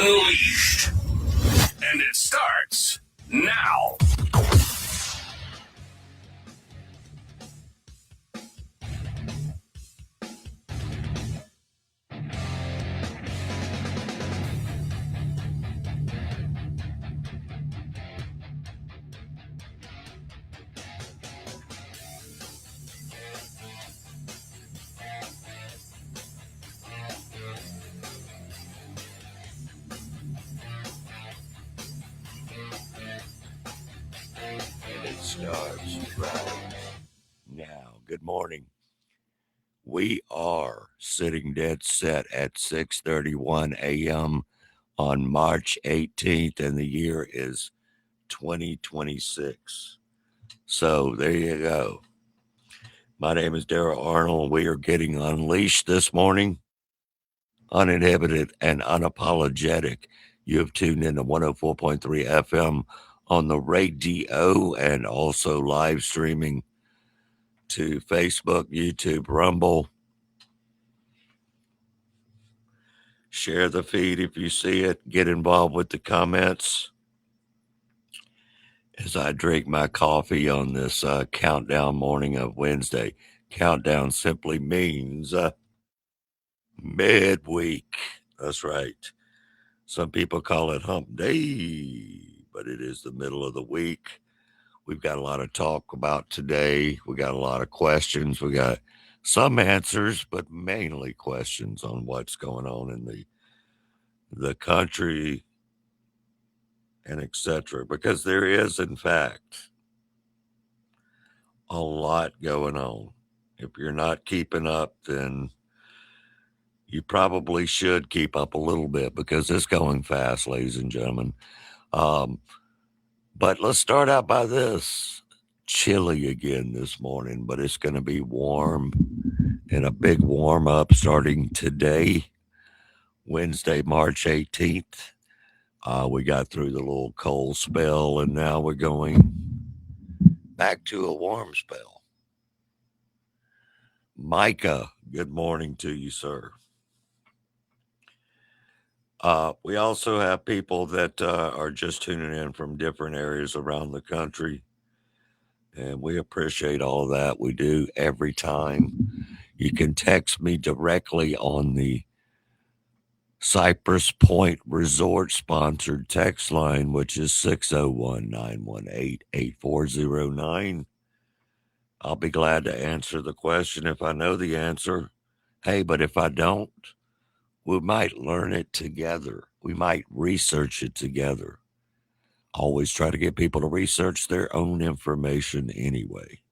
Unleashed. And it starts now. It starts right now. Good morning. We are sitting dead set at 6:31 a.m. on March 18th, and the year is 2026. So there you go. My name is Darrell Arnol. We are getting unleashed this morning, uninhibited and unapologetic. You have tuned in to 104.3 FM on the radio and also live streaming to Facebook, YouTube, Rumble. Share the feed if you see it. Get involved with the comments as I drink my coffee on this countdown morning of Wednesday. Countdown simply means midweek. That's right. Some people call it hump day, but it is the middle of the week. We've got a lot of talk about today. We got a lot of questions. We got some answers, but mainly questions on what's going on in the country and etc. Because there is, in fact, a lot going on. If you're not keeping up, then you probably should keep up a little bit because it's going fast, ladies and gentlemen. Um, but let's start out by this. Chilly again this morning, but it's going to be warm and a big warm up starting today, Wednesday, March 18th. We got through the little cold spell and now we're going back to a warm spell. Micah, good morning to you, sir. We also have people that are just tuning in from different areas around the country, and we appreciate all of that. We do every time. You can text me directly on the Cypress Point Resort sponsored text line, which is 601-918-8409. I'll be glad to answer the question if I know the answer. Hey, but if I don't, we might learn it together. We might research it together. Always try to get people to research their own information anyway.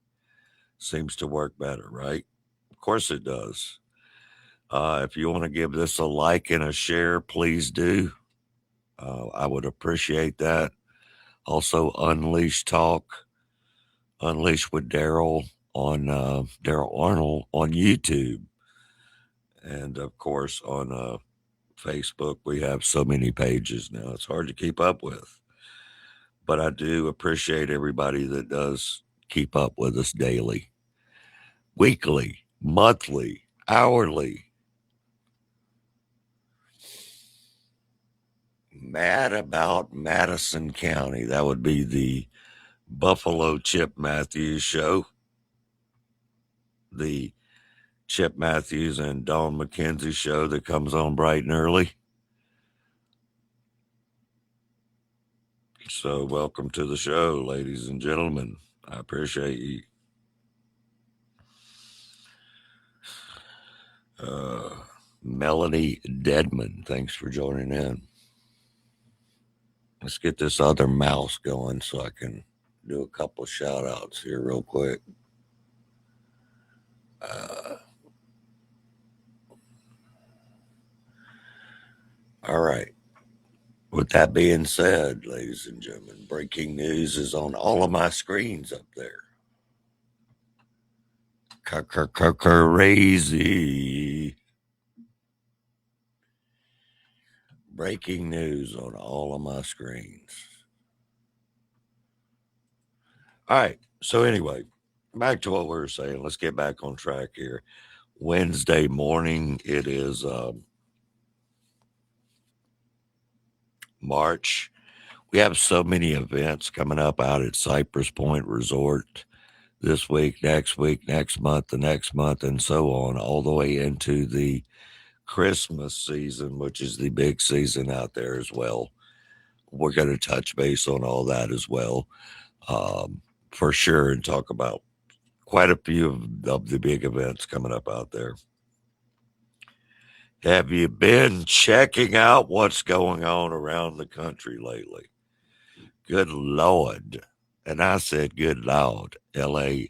Seems to work better, right? Of course it does. If you want to give this a like and a share, please do. I would appreciate that. Also, Unleash Talk, Unleash with Darrell on Darrell Arnol on YouTube. And of course, on Facebook, we have so many pages now. It's hard to keep up with. But I do appreciate everybody that does keep up with us daily, weekly, monthly, hourly. Mad about Madison County. That would be the Buffalo Chip Matthews show. The Chip Matthews and Dawn McKenzie show that comes on bright and early. So, welcome to the show, ladies and gentlemen. I appreciate you. Melanie Deadman, thanks for joining in. Let's get this other mouse going so I can do a couple of shout outs here, real quick. All right. With that being said, ladies and gentlemen, breaking news is on all of my screens up there. Crazy. Breaking news on all of my screens. All right. So, anyway, back to what we were saying. Let's get back on track here. Wednesday morning, it is March. We have so many events coming up out at Cypress Point Resort this week, next month, the next month, and so on, all the way into the Christmas season, which is the big season out there as well. We're going to touch base on all that as well, for sure, and talk about quite a few of the big events coming up out there. Have you been checking out what's going on around the country lately? Good Lord. And I said, good Lord, LAWD.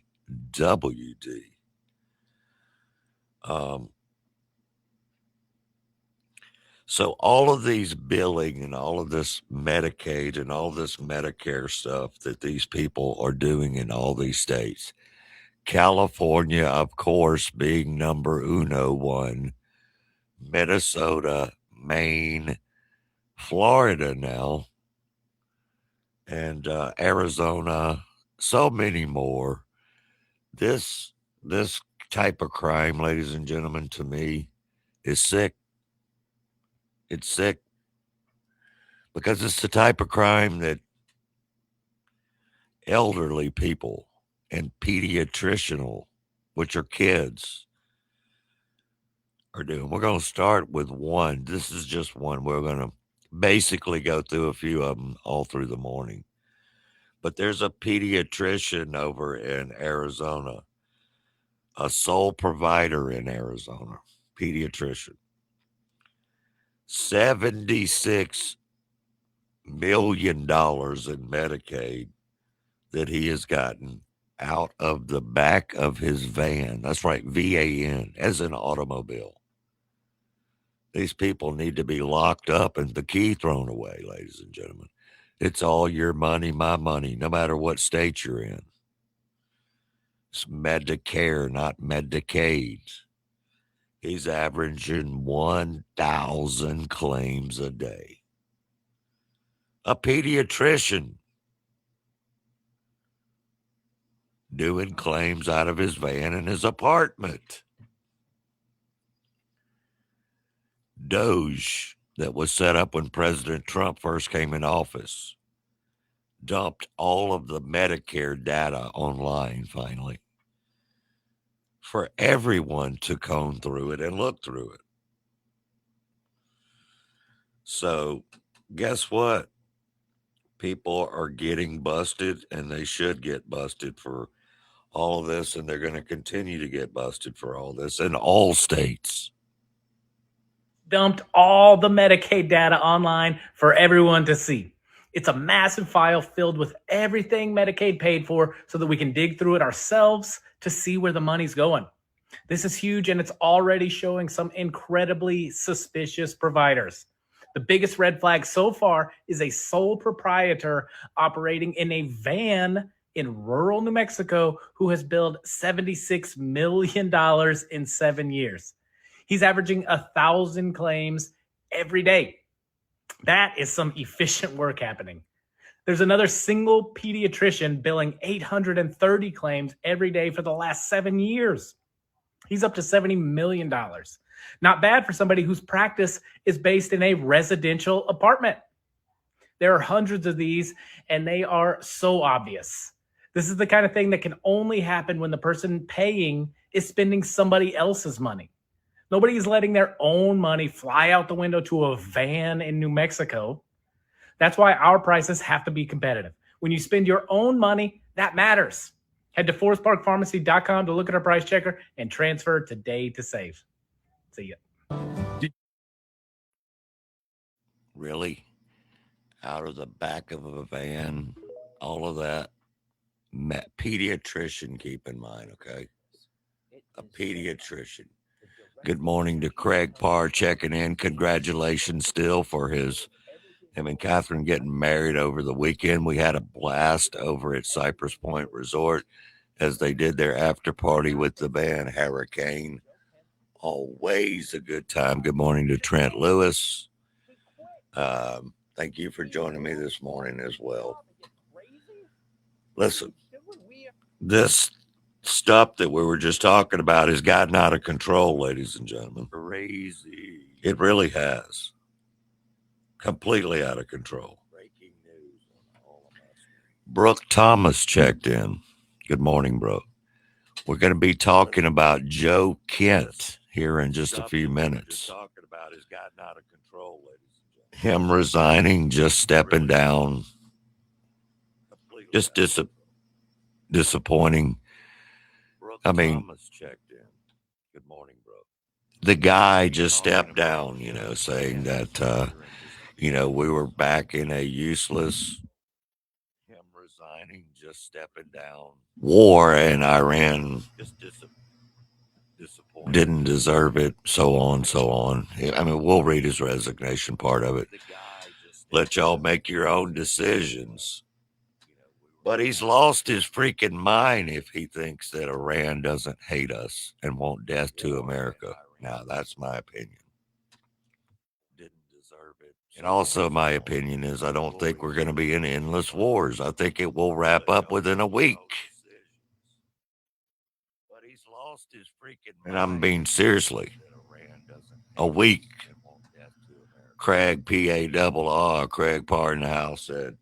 So all of these billing and all of this Medicaid and all this Medicare stuff that these people are doing in all these states, California, of course, being number one, Minnesota, Maine, Florida now, and Arizona, so many more. This type of crime, ladies and gentlemen, to me, is sick. It's sick because it's the type of crime that elderly people and pediatricianal, which are kids, are doing. We're going to start with one. This is just one. We're going to basically go through a few of them all through the morning. But there's a pediatrician over in Arizona, a sole provider in Arizona, pediatrician. $76 million in Medicaid that he has gotten out of the back of his van. That's right, VAN, as an automobile. These people need to be locked up and the key thrown away, ladies and gentlemen. It's all your money, my money, no matter what state you're in. It's Medicare, not Medicaid. He's averaging 1,000 claims a day. A pediatrician doing claims out of his van in his apartment. Doge, that was set up when President Trump first came in office, dumped all of the Medicare data online finally for everyone to comb through it and look through it. So guess what? People are getting busted, and they should get busted for all of this, and they're going to continue to get busted for all this in all states. Dumped all the Medicaid data online for everyone to see. It's a massive file filled with everything Medicaid paid for so that we can dig through it ourselves to see where the money's going. This is huge, and it's already showing some incredibly suspicious providers. The biggest red flag so far is a sole proprietor operating in a van in rural New Mexico who has billed $76 million in 7 years. He's averaging 1,000 claims every day. That is some efficient work happening. There's another single pediatrician billing 830 claims every day for the last 7 years. He's up to $70 million. Not bad for somebody whose practice is based in a residential apartment. There are hundreds of these, and they are so obvious. This is the kind of thing that can only happen when the person paying is spending somebody else's money. Nobody is letting their own money fly out the window to a van in New Mexico. That's why our prices have to be competitive. When you spend your own money, that matters. Head to forestparkpharmacy.com to look at our price checker and transfer today to save. See ya. Really? Out of the back of a van, all of that. Pediatrician, keep in mind, okay? A pediatrician. Good morning to Craig Parr checking in. Congratulations still for him and Catherine getting married over the weekend. We had a blast over at Cypress Point Resort as they did their after party with the band Hurricane. Always a good time. Good morning to Trent Lewis. Thank you for joining me this morning as well. Listen, this stuff that we were just talking about has gotten out of control, ladies and gentlemen. Crazy. It really has. Completely out of control. Brooke Thomas checked in. Good morning, Brooke. We're going to be talking about Joe Kent here in just a few minutes. Him resigning, just stepping down, just disappointing. I mean, the guy just stepped down, saying that, we were back in a useless, him resigning, just stepping down, war, and Iran didn't deserve it, so on, so on. I mean, we'll read his resignation part of it. Let y'all make your own decisions. But he's lost his freaking mind if he thinks that Iran doesn't hate us and want death to America. Now, that's my opinion. And also, my opinion is I don't think we're going to be in endless wars. I think it will wrap up within a week. And I'm being seriously. A week. Craig, P-A-R-R, Craig Pardenhouse said,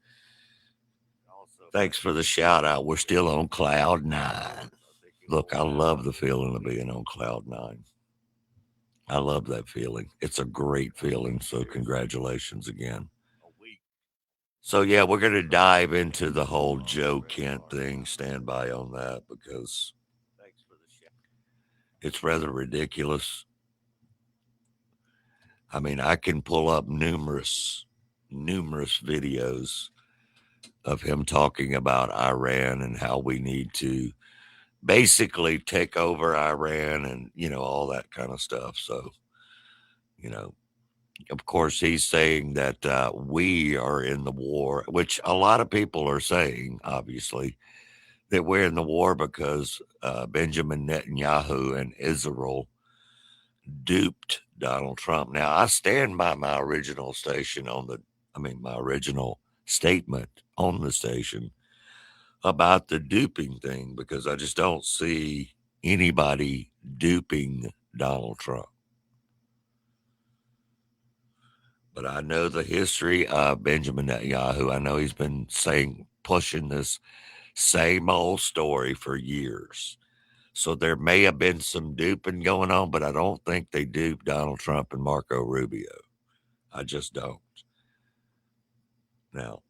thanks for the shout out. We're still on cloud nine. Look, I love the feeling of being on cloud nine. I love that feeling. It's a great feeling. So congratulations again. So yeah, we're going to dive into the whole Joe Kent thing. Stand by on that because it's rather ridiculous. I mean, I can pull up numerous videos of him talking about Iran and how we need to basically take over Iran and, all that kind of stuff. So, of course, he's saying that we are in the war, which a lot of people are saying, obviously, that we're in the war because Benjamin Netanyahu and Israel duped Donald Trump. Now, I stand by my original my original statement on the station about the duping thing because I just don't see anybody duping Donald Trump. But I know the history of Benjamin Netanyahu. I know he's been pushing this same old story for years. So there may have been some duping going on, but I don't think they duped Donald Trump and Marco Rubio. I just don't. Now,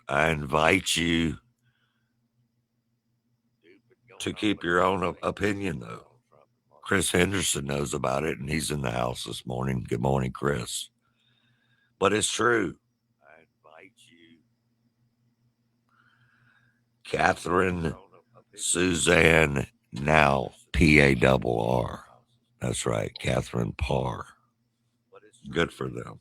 I invite you to keep your own opinion, though. Chris Henderson knows about it, and he's in the house this morning. Good morning, Chris. But it's true. I invite you. Catherine Suzanne, now P-A-R-R. That's right, Catherine Parr. Good for them.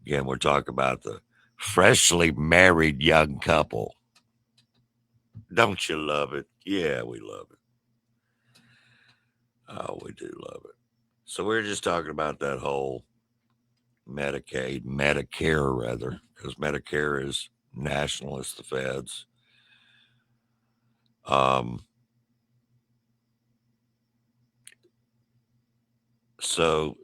Again, we're talking about the freshly married young couple. Don't you love it? Yeah, we love it. Oh, we do love it. So we're just talking about that whole Medicare rather, because Medicare is national, it's the feds. So,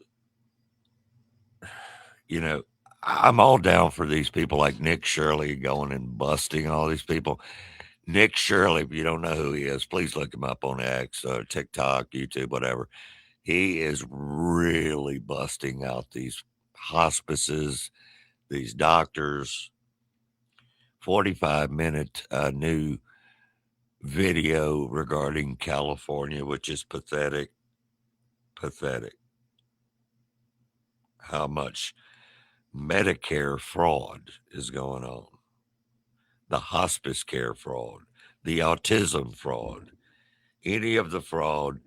I'm all down for these people like Nick Shirley going and busting all these people. Nick Shirley, if you don't know who he is, please look him up on X or TikTok, YouTube, whatever. He is really busting out these hospices, these doctors. 45-minute new video regarding California, which is pathetic. Pathetic. How much Medicare fraud is going on. The hospice care fraud, the autism fraud, any of the fraud.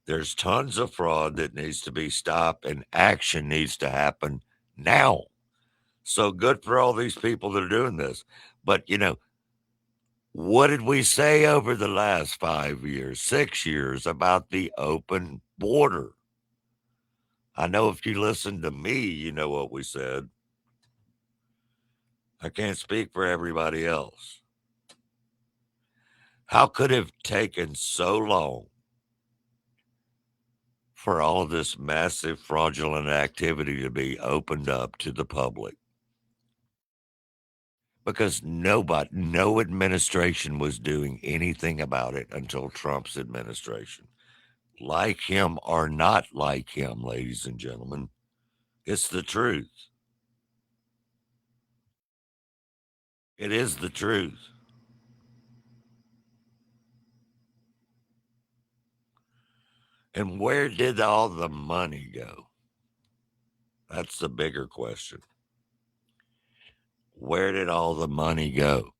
There's tons of fraud that needs to be stopped and action needs to happen now. So good for all these people that are doing this. But, what did we say over the last 5 years, 6 years about the open border? I know if you listen to me, you know what we said. I can't speak for everybody else. How could it have taken so long for all of this massive fraudulent activity to be opened up to the public. Because no administration was doing anything about it until Trump's administration. Like him or not like him, ladies and gentlemen, it's the truth. It is the truth. And where did all the money go? That's the bigger question. Where did all the money go?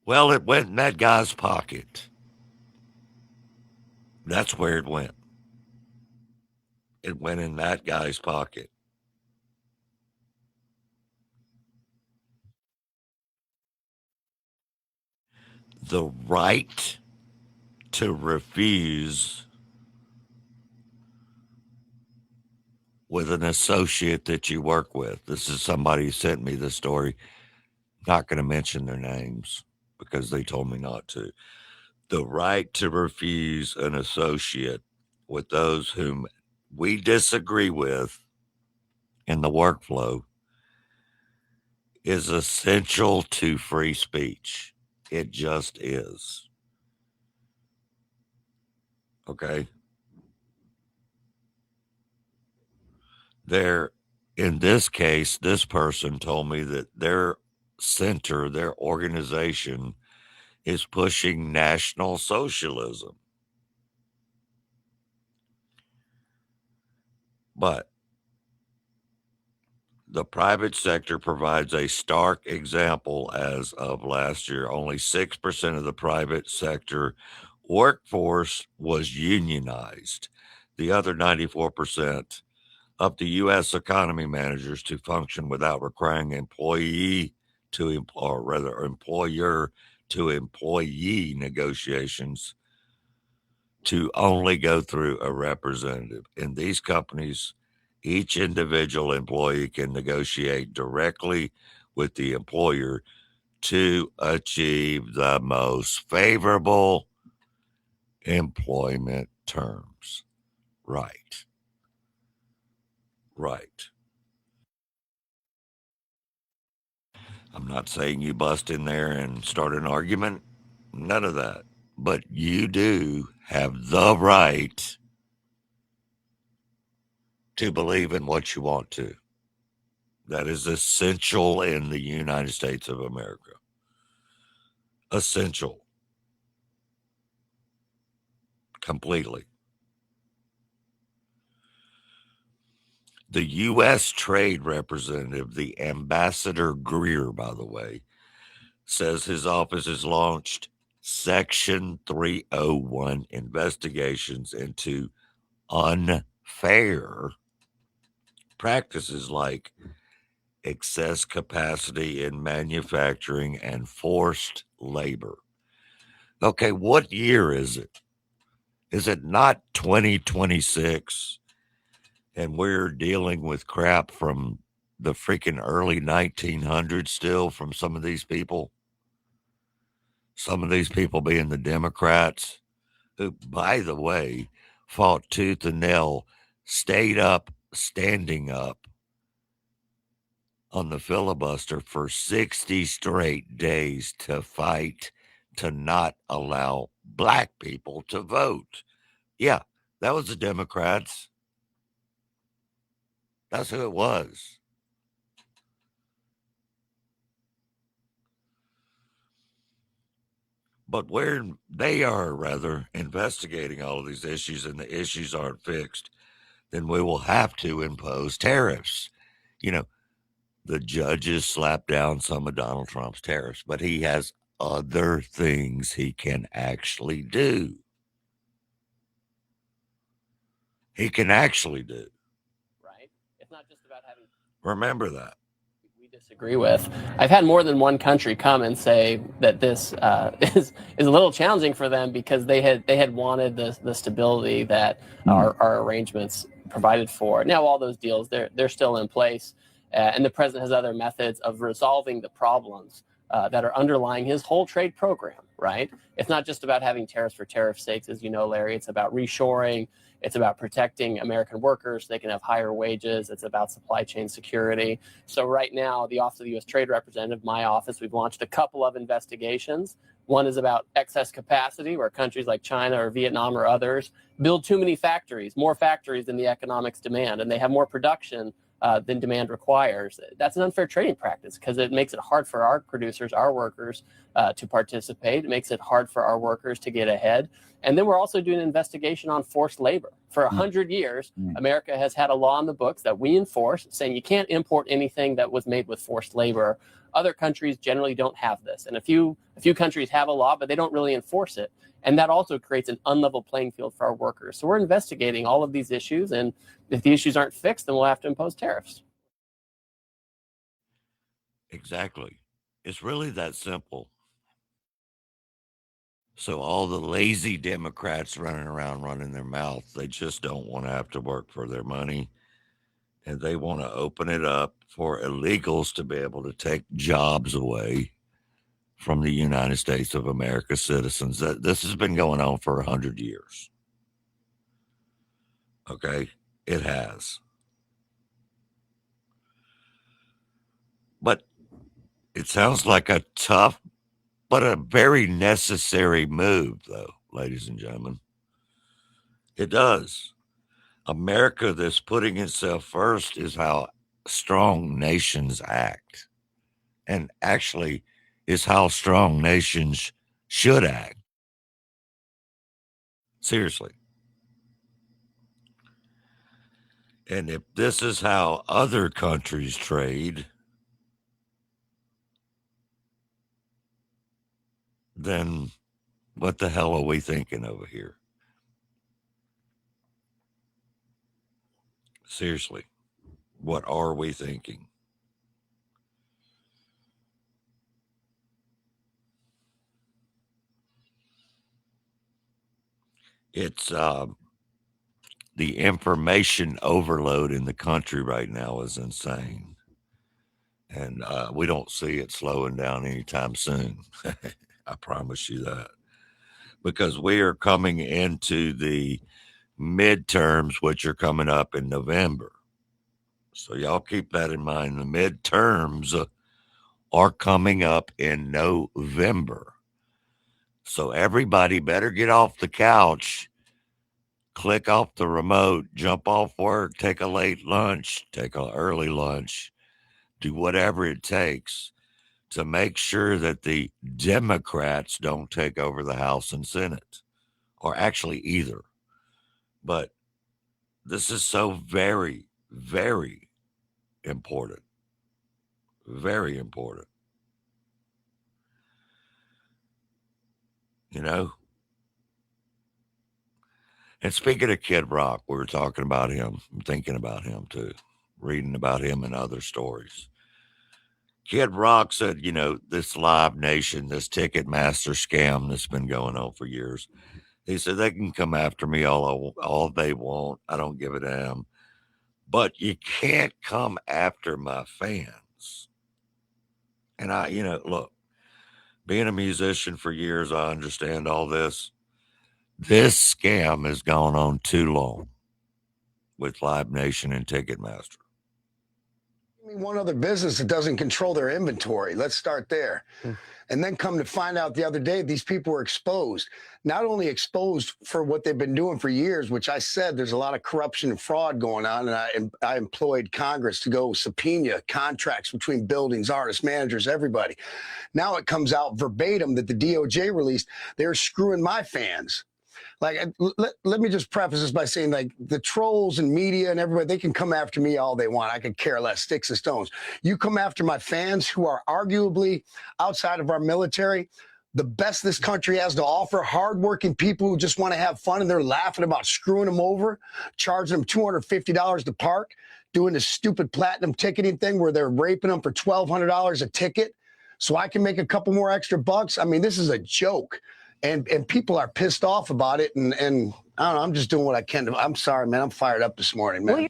Well, it went in that guy's pocket. That's where it went. It went in that guy's pocket. The right to refuse with an associate that you work with. This is somebody who sent me the story. Not going to mention their names because they told me not to. The right to refuse an associate with those whom we disagree with in the workflow is essential to free speech. It just is. Okay? In this case, this person told me that their center, their organization, is pushing National Socialism. But the private sector provides a stark example. As of last year, only 6% of the private sector workforce was unionized. The other 94% of the U.S. economy managers to function without requiring employer to employee negotiations to only go through a representative. In these companies, each individual employee can negotiate directly with the employer to achieve the most favorable employment terms. Right. I'm not saying you bust in there and start an argument. None of that. But you do have the right to believe in what you want to. That is essential in the United States of America. Essential. Completely. The U.S. Trade Representative, the Ambassador Greer, by the way, says his office has launched Section 301 investigations into unfair practices like excess capacity in manufacturing and forced labor. Okay, what year is it? Is it not 2026? And we're dealing with crap from the freaking early 1900s still from some of these people. Some of these people being the Democrats, who, by the way, fought tooth and nail, standing up on the filibuster for 60 straight days to fight to not allow black people to vote. Yeah, that was the Democrats. That's who it was. But where they are, rather, investigating all of these issues and the issues aren't fixed, then we will have to impose tariffs. You know, the judges slapped down some of Donald Trump's tariffs, but he has other things he can actually do. He can actually do. Right? It's not just about having. Remember that. We disagree with. I've had more than one country come and say that this is a little challenging for them because they had wanted the stability that our arrangements provided for. Now all those deals they're still in place, and the president has other methods of resolving the problems that are underlying his whole trade program. right? It's not just about having tariffs for tariff's sakes, as you know, Larry. It's about reshoring. It's about protecting American workers so they can have higher wages. It's about supply chain security. So right now, the Office of the U.S. Trade Representative, my office, we've launched a couple of investigations. One is about excess capacity, where countries like China or Vietnam or others build too many factories, more factories than the economics demand, and they have more production than demand requires. That's an unfair trading practice because it makes it hard for our producers, our workers, to participate. It makes it hard for our workers to get ahead. And then we're also doing an investigation on forced labor. For 100 years, America has had a law in the books that we enforce saying you can't import anything that was made with forced labor. Other countries generally don't have this. And a few countries have a law, but they don't really enforce it. And that also creates an unlevel playing field for our workers. So we're investigating all of these issues. And if the issues aren't fixed, then we'll have to impose tariffs. Exactly. It's really that simple. So all the lazy Democrats running around running their mouth, they just don't want to have to work for their money. And they want to open it up for illegals to be able to take jobs away from the United States of America citizens. This has been going on for 100 years. Okay? It has. But it sounds like a tough, but a very necessary move, though, ladies and gentlemen. It does. America that's putting itself first is how strong nations act. And actually is how strong nations should act. Seriously. And if this is how other countries trade, then what the hell are we thinking over here? Seriously, what are we thinking? It's the information overload in the country right now is insane. And we don't see it slowing down anytime soon. I promise you that. Because we are coming into the midterms, which are coming up in November. So y'all keep that in mind. The midterms are coming up in November. So everybody better get off the couch, click off the remote, jump off work, take a late lunch, take an early lunch, do whatever it takes to make sure that the Democrats don't take over the House and Senate, or actually either. But this is so very, very important. Very important. You know? And speaking of Kid Rock, we were talking about him, I'm thinking about him too, reading about him and other stories. Kid Rock said, this Live Nation, this Ticketmaster scam that's been going on for years. He said they can come after me all they want. I don't give a damn. But you can't come after my fans. And look, being a musician for years, I understand all this. This scam has gone on too long with Live Nation and Ticketmaster. One other business that doesn't control their inventory. Let's start there. And then come to find out the other day, these people were exposed. Not only exposed for what they've been doing for years, which I said there's a lot of corruption and fraud going on, and I employed Congress to go subpoena contracts between buildings, artists, managers, everybody. Now it comes out verbatim that the DOJ released, they're screwing my fans. Like, let me just preface this by saying, like, the trolls and media and everybody, they can come after me all they want. I could care less, sticks and stones. You come after my fans who are arguably outside of our military, the best this country has to offer, hardworking people who just want to have fun, and they're laughing about screwing them over, charging them $250 to park, doing this stupid platinum ticketing thing where they're raping them for $1,200 a ticket so I can make a couple more extra bucks. I mean, this is a joke. And people are pissed off about it, and I don't know, I'm just doing what I can to. I'm sorry, man. I'm fired up this morning, man.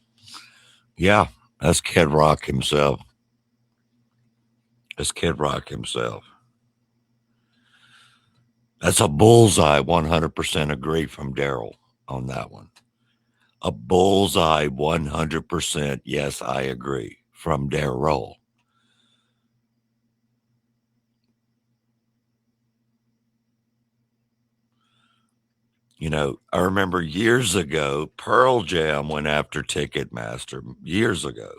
Yeah, that's Kid Rock himself. That's Kid Rock himself. That's a bullseye. 100% agree from Darrell on that one. A bullseye. 100%. Yes, I agree from Darrell. You know, I remember years ago, Pearl Jam went after Ticketmaster years ago.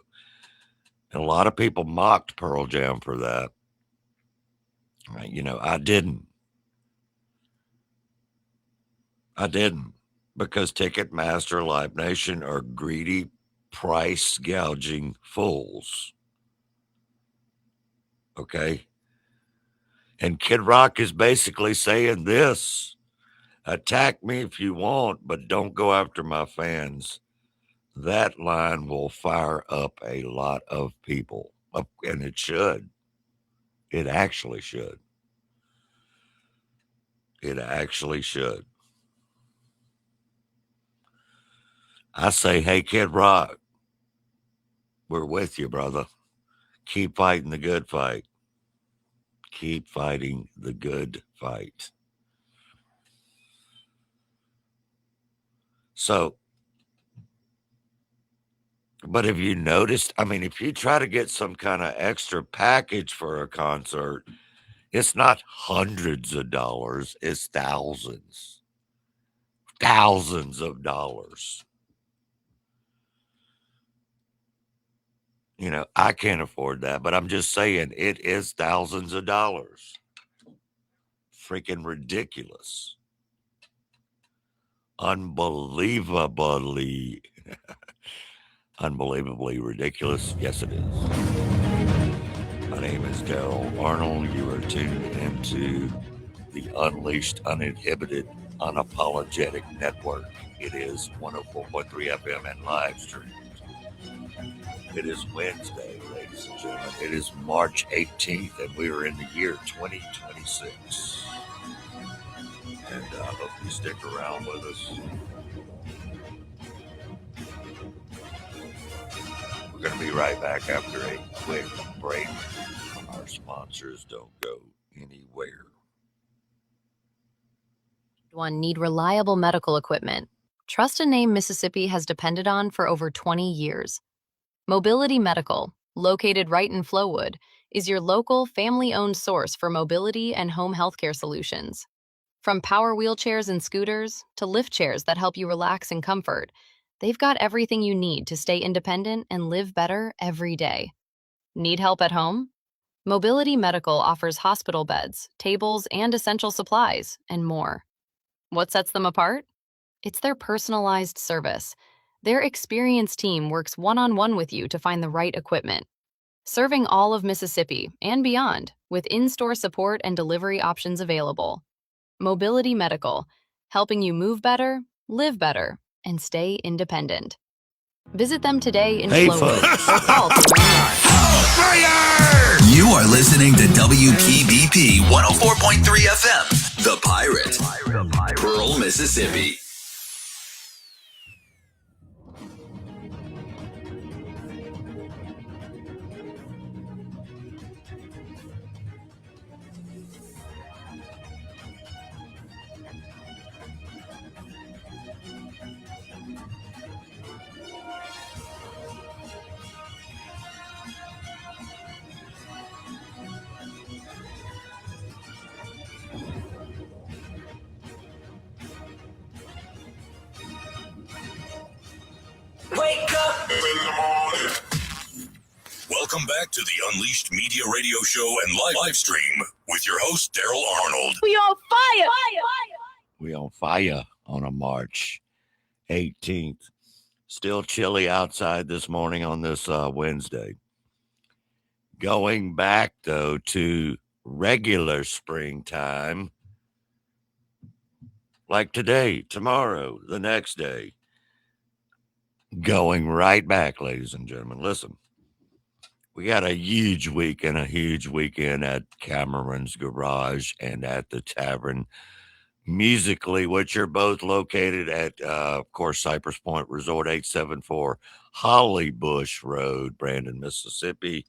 And a lot of people mocked Pearl Jam for that. You know, I didn't. Because Ticketmaster, Live Nation are greedy, price gouging fools. Okay. And Kid Rock is basically saying this: attack me if you want, but don't go after my fans. That line will fire up a lot of people. And it should. It actually should. It actually should. I say, hey, Kid Rock, we're with you, brother. Keep fighting the good fight. Keep fighting the good fight. So, but have you noticed? I mean, if you try to get some kind of extra package for a concert, it's not hundreds of dollars, it's thousands. Thousands of dollars. You know, I can't afford that, but I'm just saying it is thousands of dollars. Freaking ridiculous. Unbelievably ridiculous. Yes, it is. My name is Darrell Arnol. You are tuned into the Unleashed, Uninhibited, Unapologetic Network. It is 104.3 FM and live stream. It is Wednesday, ladies and gentlemen. It is March 18th, and we are in the year 2026. And I hope you stick around with us. We're going to be right back after a quick break. Our sponsors don't go anywhere. One need reliable medical equipment. Trust a name Mississippi has depended on for over 20 years. Mobility Medical, located right in Flowood, is your local family-owned source for mobility and home healthcare solutions. From power wheelchairs and scooters to lift chairs that help you relax in comfort, they've got everything you need to stay independent and live better every day. Need help at home? Mobility Medical offers hospital beds, tables, and essential supplies, and more. What sets them apart? It's their personalized service. Their experienced team works one-on-one with you to find the right equipment. Serving all of Mississippi and beyond with in-store support and delivery options available. Mobility Medical, helping you move better, live better, and stay independent. Visit them today in Flowood or call to learn more. Fire! You are listening to WPBP 104.3 FM, The Pirate, Pearl, Mississippi. Wake up in the morning. Welcome back to the Unleashed Media Radio Show and live stream with your host, Darrell Arnold. We on fire! We on fire on a March 18th. Still chilly outside this morning on this Wednesday. Going back, though, to regular springtime, like today, tomorrow, the next day. Going right back, ladies and gentlemen. Listen, we got a huge week and a huge weekend at Cameron's Garage and at the Tavern Musically, which are both located at, of course, Cypress Point Resort, 874 Holly Bush Road, Brandon, Mississippi.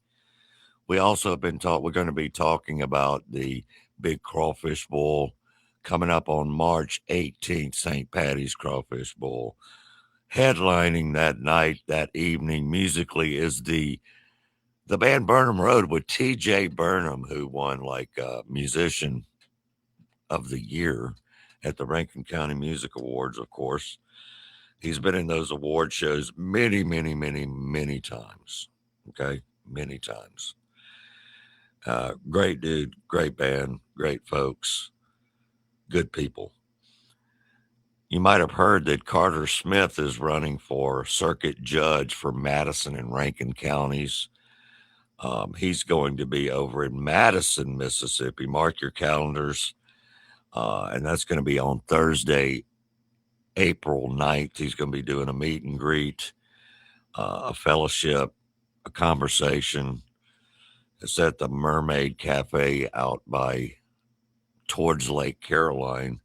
We also have been we're going to be talking about the Big Crawfish Bowl coming up on March 18th, St. Patty's Crawfish Bowl. Headlining that night, that evening, musically is the band Burnham Road with T.J. Burnham, who won Musician of the Year at the Rankin County Music Awards, of course. He's been in those award shows many, many, many, many times. Okay, many times. Great dude, great band, great folks, good people. You might have heard that Carter Smith is running for circuit judge for Madison and Rankin counties. He's going to be over in Madison, Mississippi. Mark your calendars. And that's going to be on Thursday, April 9th. He's going to be doing a meet and greet, a fellowship, a conversation. It's at the Mermaid Cafe out by towards Lake Caroline.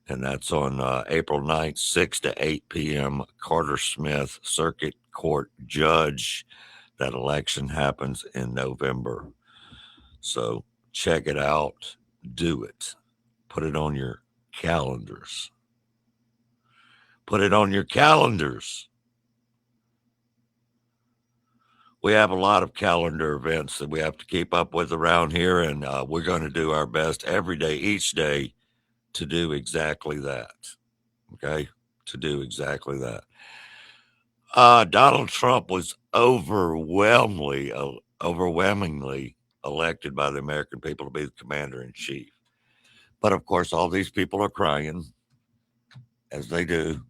And that's on April 9th, 6 to 8 p.m. Carter Smith, Circuit Court Judge. That election happens in November. So check it out. Do it. Put it on your calendars. Put it on your calendars. We have a lot of calendar events that we have to keep up with around here, and we're going to do our best every day, each day, to do exactly that. Okay? To do exactly that. Donald Trump was overwhelmingly elected by the American people to be the commander-in-chief. But, of course, all these people are crying, as they do.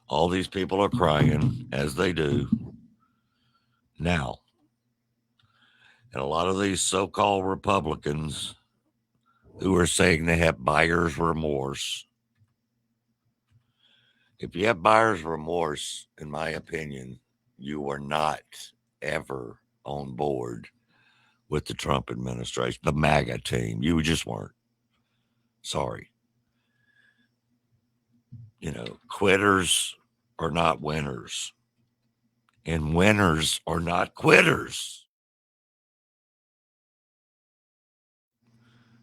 All these people are crying, as they do now. And a lot of these so-called Republicans who are saying they have buyer's remorse. If you have buyer's remorse, in my opinion, you are not ever on board with the Trump administration, the MAGA team. You just weren't. Sorry. Quitters are not winners. And winners are not quitters.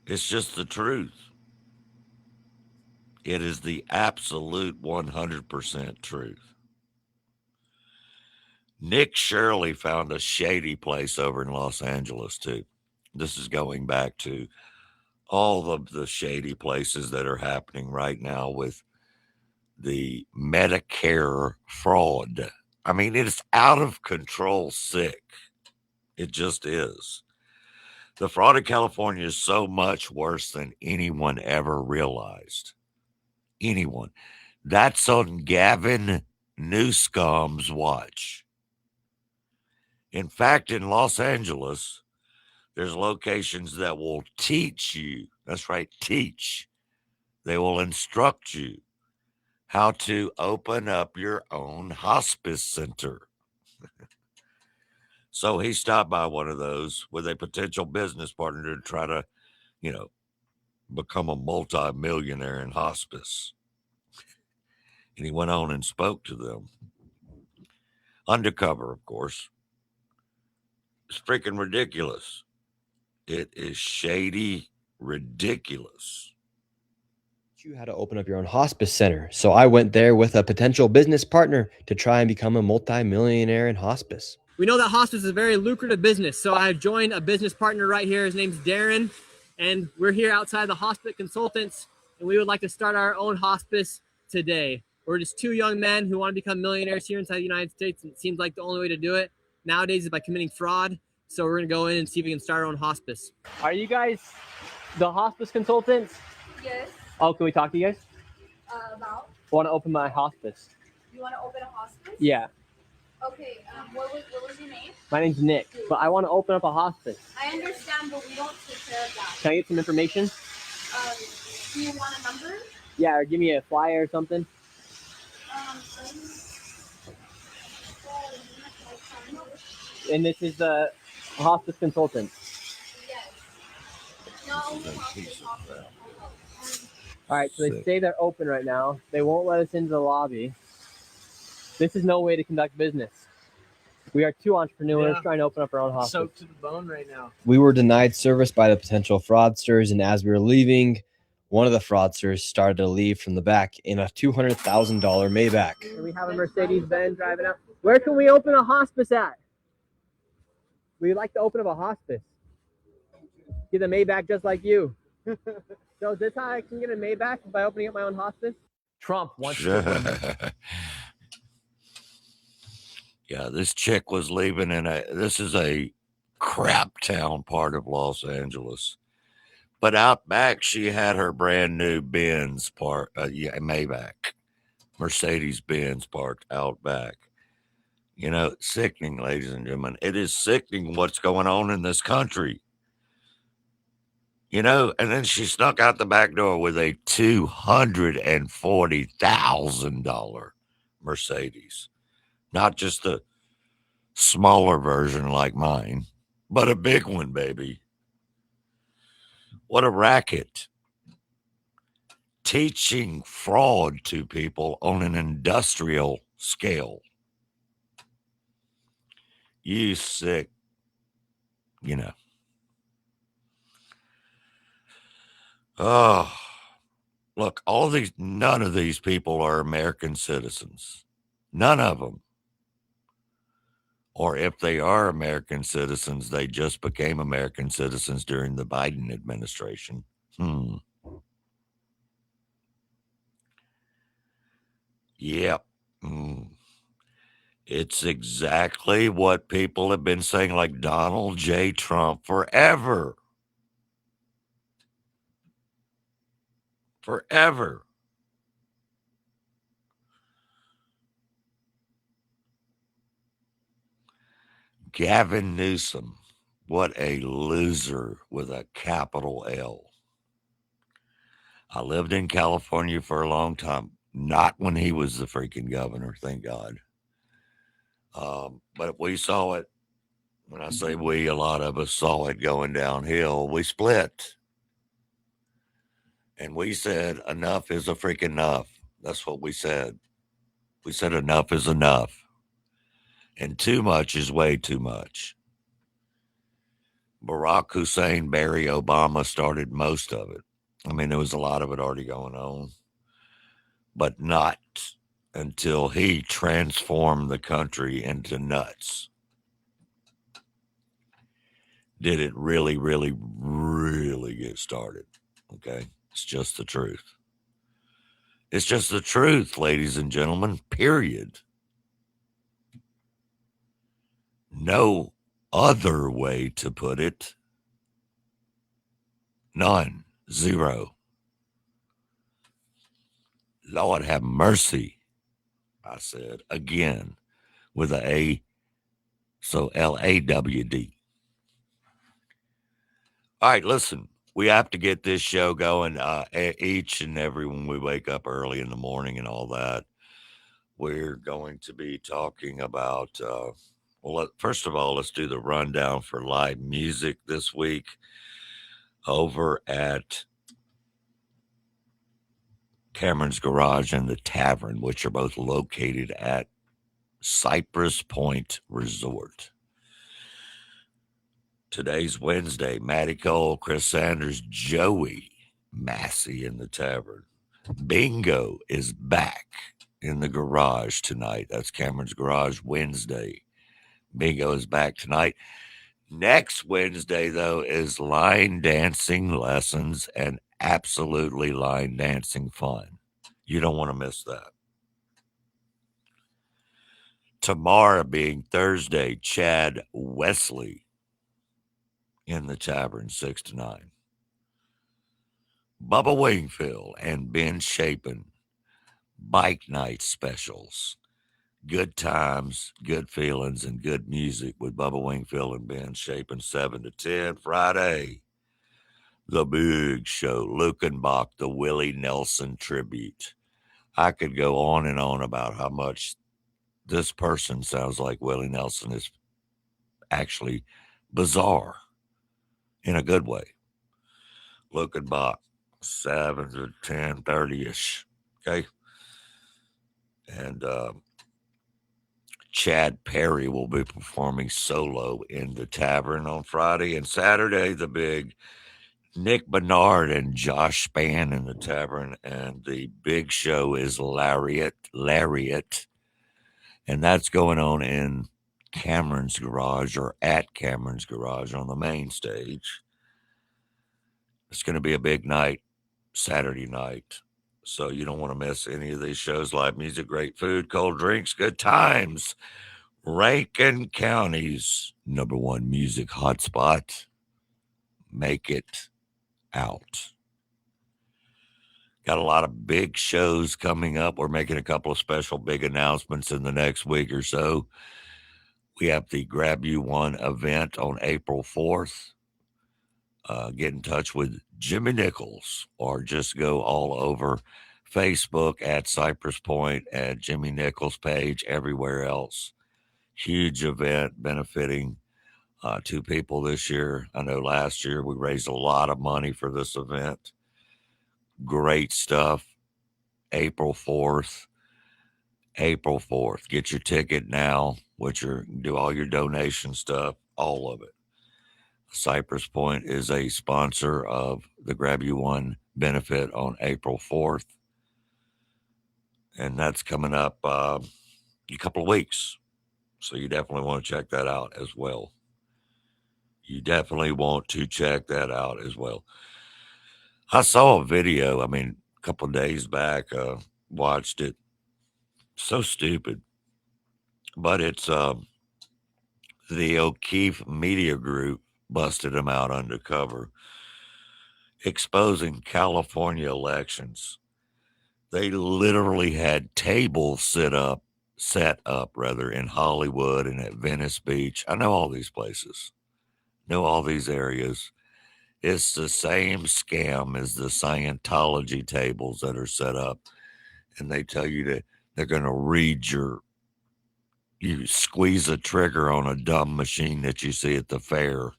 It's just the truth. It is the absolute 100% truth. Nick Shirley found a shady place over in Los Angeles, too. This is going back to all of the shady places that are happening right now with the Medicare fraud. I mean, it is out of control sick. It just is. The fraud in California is so much worse than anyone ever realized. Anyone. That's on Gavin Newsom's watch. In fact, in Los Angeles, there's locations that will teach you. That's right, teach. They will instruct you how to open up your own hospice center. So he stopped by one of those with a potential business partner to try to, become a multi-millionaire in hospice. And he went on and spoke to them. Undercover, of course. It's freaking ridiculous. It is shady, ridiculous. You had to open up your own hospice center. So I went there with a potential business partner to try and become a multi-millionaire in hospice. We know that hospice is a very lucrative business, so I joined a business partner right here. His name's Darrell, and we're here outside the Hospice Consultants, and we would like to start our own hospice today. We're just two young men who want to become millionaires here inside the United States, and it seems like the only way to do it nowadays is by committing fraud. So we're going to go in and see if we can start our own hospice. Are you guys the Hospice Consultants? Yes. Oh, can we talk to you guys? About? I want to open my hospice. You want to open a hospice? Yeah. Okay, what was your name? My name's Nick, but I want to open up a hospice. I understand, but we don't take care of that. Can I get some information? Do you want a number? Yeah, or give me a flyer or something. And this is the Hospice Consultant. Yes. No, hospice. All right, so they say they're open right now. They won't let us into the lobby. This is no way to conduct business. We are two entrepreneurs trying to open up our own hospice. Soaked to the bone right now. We were denied service by the potential fraudsters, and as we were leaving, one of the fraudsters started to leave from the back in a $200,000 Maybach. And we have a Mercedes-Benz driving up. Where can we open a hospice at? We'd like to open up a hospice. Get a Maybach just like you. So is this how I can get a Maybach by opening up my own hospice? Trump wants to. Yeah, this chick was leaving this is a crap town part of Los Angeles. But out back, she had her brand new Maybach, Mercedes-Benz parked out back. You know, sickening, ladies and gentlemen. It is sickening what's going on in this country. You know, and then she snuck out the back door with a $240,000 Mercedes. Not just a smaller version like mine, but a big one, baby. What a racket. Teaching fraud to people on an industrial scale. You sick, you know. Oh, look, none of these people are American citizens. None of them. Or if they are American citizens, they just became American citizens during the Biden administration. Yep. It's exactly what people have been saying, like Donald J. Trump forever. Forever. Gavin Newsom, what a loser with a capital L. I lived in California for a long time, not when he was the freaking governor, thank God. But we saw it. When I say we, a lot of us saw it going downhill. We split. And we said, enough is a freaking enough. That's what we said. We said enough is enough. And too much is way too much. Barack Hussein, Barry Obama started most of it. I mean, there was a lot of it already going on. But not until he transformed the country into nuts did it really, really, really get started. Okay? It's just the truth. It's just the truth, ladies and gentlemen, period. No other way to put it. None. Zero. Lord have mercy, I said, again, with a A, so Lawd. All right, listen, we have to get this show going each and every when we wake up early in the morning and all that. We're going to be talking about, first of all, let's do the rundown for live music this week over at Cameron's Garage and the Tavern, which are both located at Cypress Point Resort. Today's Wednesday. Matty Cole, Chris Sanders, Joey Massey in the Tavern. Bingo is back in the garage tonight. That's Cameron's Garage Wednesday. Bingo is back tonight. Next Wednesday, though, is line dancing lessons and absolutely line dancing fun. You don't want to miss that. Tomorrow being Thursday, Chad Wesley in the Tavern, 6 to 9. Bubba Wingfield and Ben Chapin, bike night specials. Good times, good feelings, and good music with Bubba Wingfield and Ben Chapin, 7 to 10. Friday, the big show, Lukenbach, the Willie Nelson tribute. I could go on and on about how much this person sounds like Willie Nelson is actually bizarre in a good way. Lukenbach, 7 to 10:30-ish. Okay. And Chad Perry will be performing solo in the Tavern on Friday, and Saturday the big Nick Bernard and Josh Spann in the Tavern, and the big show is Lariat, and that's going on in Cameron's Garage, or at Cameron's Garage on the main stage. It's going to be a big night, Saturday night. So you don't want to miss any of these shows. Live music, great food, cold drinks, good times. Rankin County's #1 music hotspot. Make it out. Got a lot of big shows coming up. We're making a couple of special big announcements in the next week or so. We have the Grab You One event on April 4th. Get in touch with Jimmy Nichols, or just go all over Facebook at Cypress Point, at Jimmy Nichols page, everywhere else. Huge event benefiting two people this year. I know last year we raised a lot of money for this event. Great stuff. April 4th. April 4th. Get your ticket now, do all your donation stuff, all of it. Cypress Point is a sponsor of the Grab You One benefit on April 4th. And that's coming up a couple of weeks. So you definitely want to check that out as well. I saw a video, a couple of days back, watched it. So stupid. But it's the O'Keefe Media Group busted him out undercover, exposing California elections. They literally had tables set up in Hollywood and at Venice Beach. I know all these places, know all these areas. It's the same scam as the Scientology tables that are set up. And they tell you that they're going to read you squeeze a trigger on a dumb machine that you see at the fair,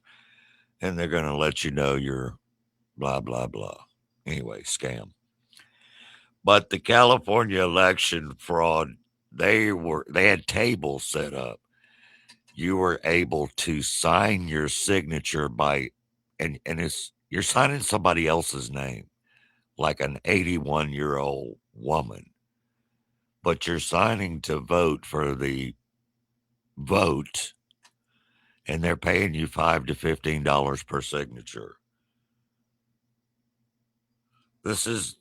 and they're going to let you know you're blah, blah, blah. Anyway, scam. But the California election fraud, they had tables set up. You were able to sign your signature and you're signing somebody else's name, like an 81-year-old woman, but you're signing to vote for the vote, and they're paying you $5 to $15 per signature. This is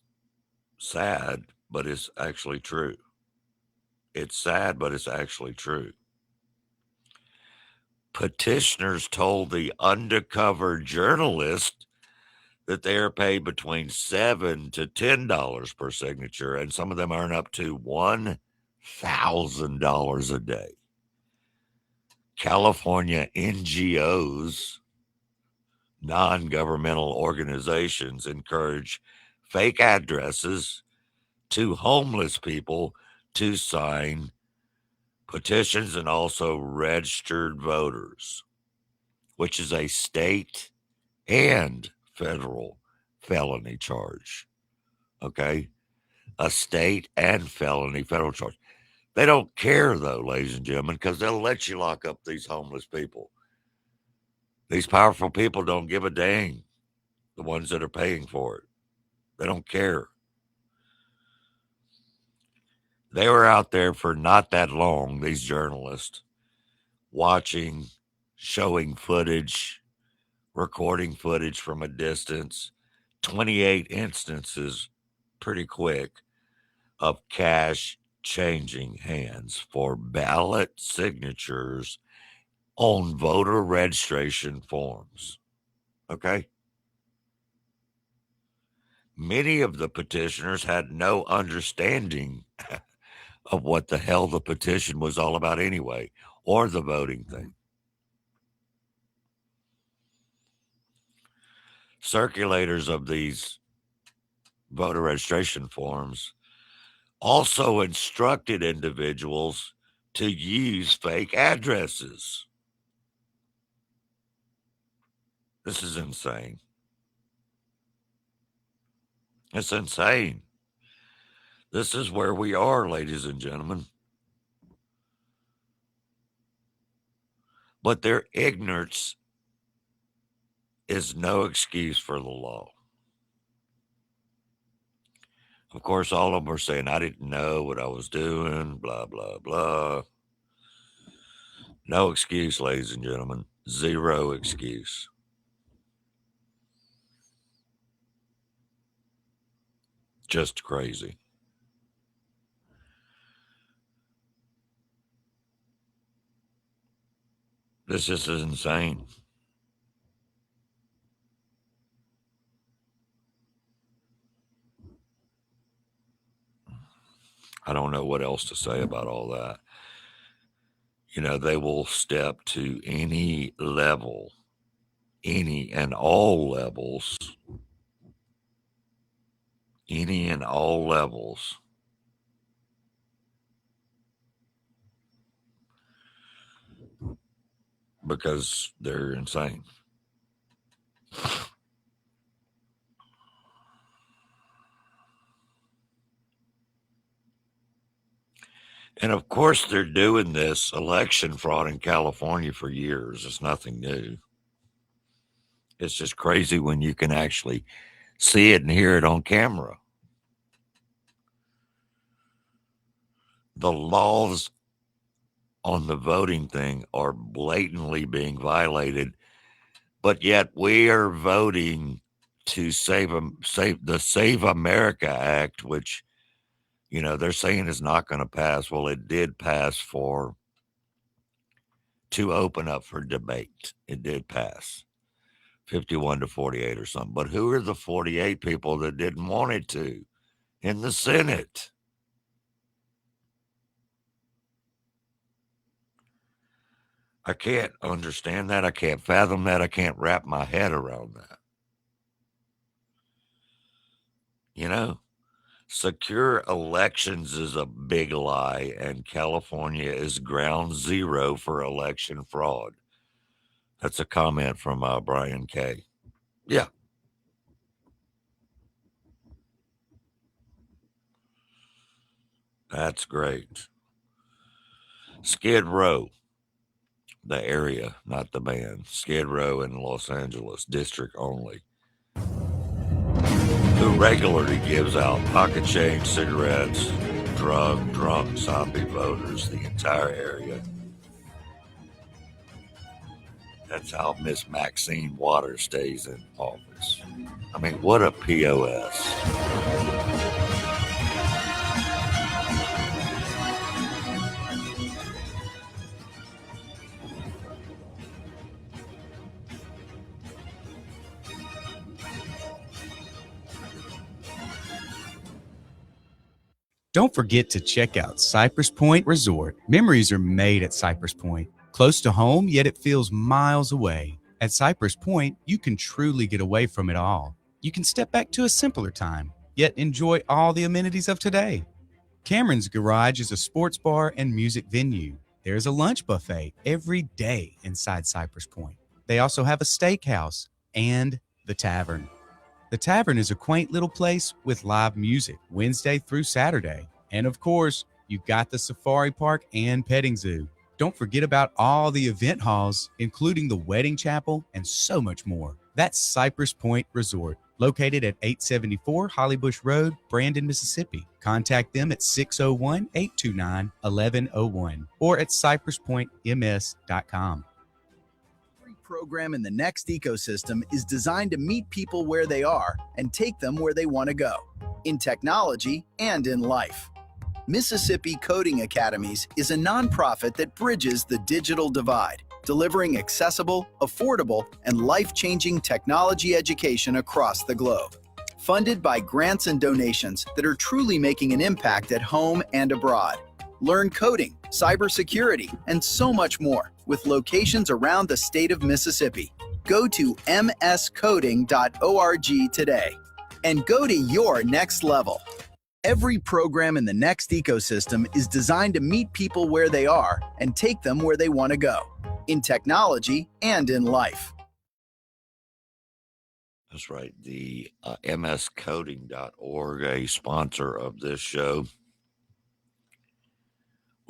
sad, but it's actually true. It's sad, but it's actually true. Petitioners told the undercover journalist that they are paid between $7 to $10 per signature, and some of them earn up to $1,000 a day. California NGOs, non-governmental organizations, encourage fake addresses to homeless people to sign petitions, and also registered voters, which is a state and federal felony charge. Okay? A state and federal charge. They don't care, though, ladies and gentlemen, because they'll let you lock up these homeless people. These powerful people don't give a dang, the ones that are paying for it. They don't care. They were out there for not that long, these journalists, watching, showing footage, recording footage from a distance, 28 instances, pretty quick, of cash changing hands for ballot signatures on voter registration forms. Okay? Many of the petitioners had no understanding of what the hell the petition was all about anyway, or the voting thing. Circulators of these voter registration forms also instructed individuals to use fake addresses. This is insane. It's insane. This is where we are, ladies and gentlemen. But their ignorance is no excuse for the law. Of course, all of them are saying, I didn't know what I was doing, blah, blah, blah. No excuse, ladies and gentlemen. Zero excuse. Just crazy. This just is insane. I don't know what else to say about all that. You know, they will step to any level, any and all levels, any and all levels, because they're insane. And of course, they're doing this election fraud in California for years. It's nothing new. It's just crazy when you can actually see it and hear it on camera. The laws on the voting thing are blatantly being violated, but yet we are voting to save the Save America Act, which, you know, they're saying is not going to pass. Well, it did pass to open up for debate. It did pass 51 to 48 or something. But who are the 48 people that didn't want it to in the Senate? I can't understand that. I can't fathom that. I can't wrap my head around that. You know, secure elections is a big lie, and California is ground zero for election fraud. That's a comment from Brian K. Yeah. That's great. Skid Row, the area, not the band. Skid Row in Los Angeles, district only, who regularly gives out pocket change, cigarettes, drunk zombie voters, the entire area. That's how Miss Maxine Waters stays in office. I mean, what a POS. Don't forget to check out Cypress Point Resort. Memories are made at Cypress Point. Close to home, yet it feels miles away. At Cypress Point, you can truly get away from it all. You can step back to a simpler time, yet enjoy all the amenities of today. Cameron's Garage is a sports bar and music venue. There's a lunch buffet every day inside Cypress Point. They also have a steakhouse and the tavern. The Tavern is a quaint little place with live music Wednesday through Saturday. And of course, you've got the Safari Park and Petting Zoo. Don't forget about all the event halls, including the Wedding Chapel and so much more. That's Cypress Point Resort, located at 874 Hollybush Road, Brandon, Mississippi. Contact them at 601-829-1101 or at cypresspointms.com. Program in the Next ecosystem is designed to meet people where they are and take them where they want to go, in technology and in life. Mississippi Coding Academies is a nonprofit that bridges the digital divide, delivering accessible, affordable, and life-changing technology education across the globe. Funded by grants and donations that are truly making an impact at home and abroad. Learn coding, cybersecurity, and so much more with locations around the state of Mississippi. Go to mscoding.org today and go to your next level. Every program in the Next ecosystem is designed to meet people where they are and take them where they want to go, in technology and in life. That's right. The mscoding.org, a sponsor of this show,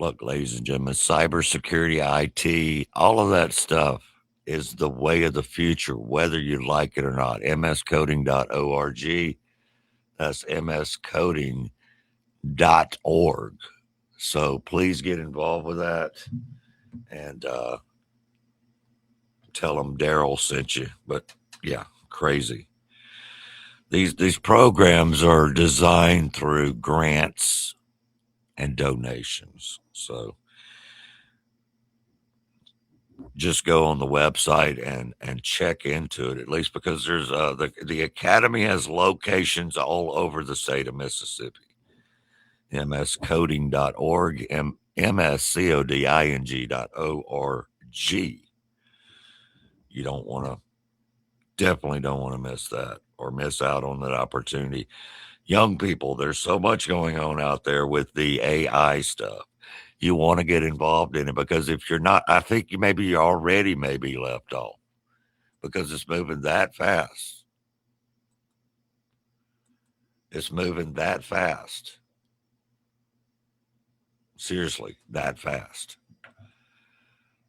Look, ladies and gentlemen, cybersecurity, IT, all of that stuff is the way of the future, whether you like it or not. mscoding.org. That's mscoding.org. So please get involved with that and tell them Darrell sent you. But yeah, crazy. These programs are designed through grants and donations. So just go on the website and check into it, at least because there's the Academy has locations all over the state of Mississippi. mscoding.org, mscoding.org. You definitely don't want to miss that or miss out on that opportunity. Young people, there's so much going on out there with the AI stuff. You want to get involved in it because if you're not, I think you already may be left off because it's moving that fast. It's moving that fast. Seriously, that fast.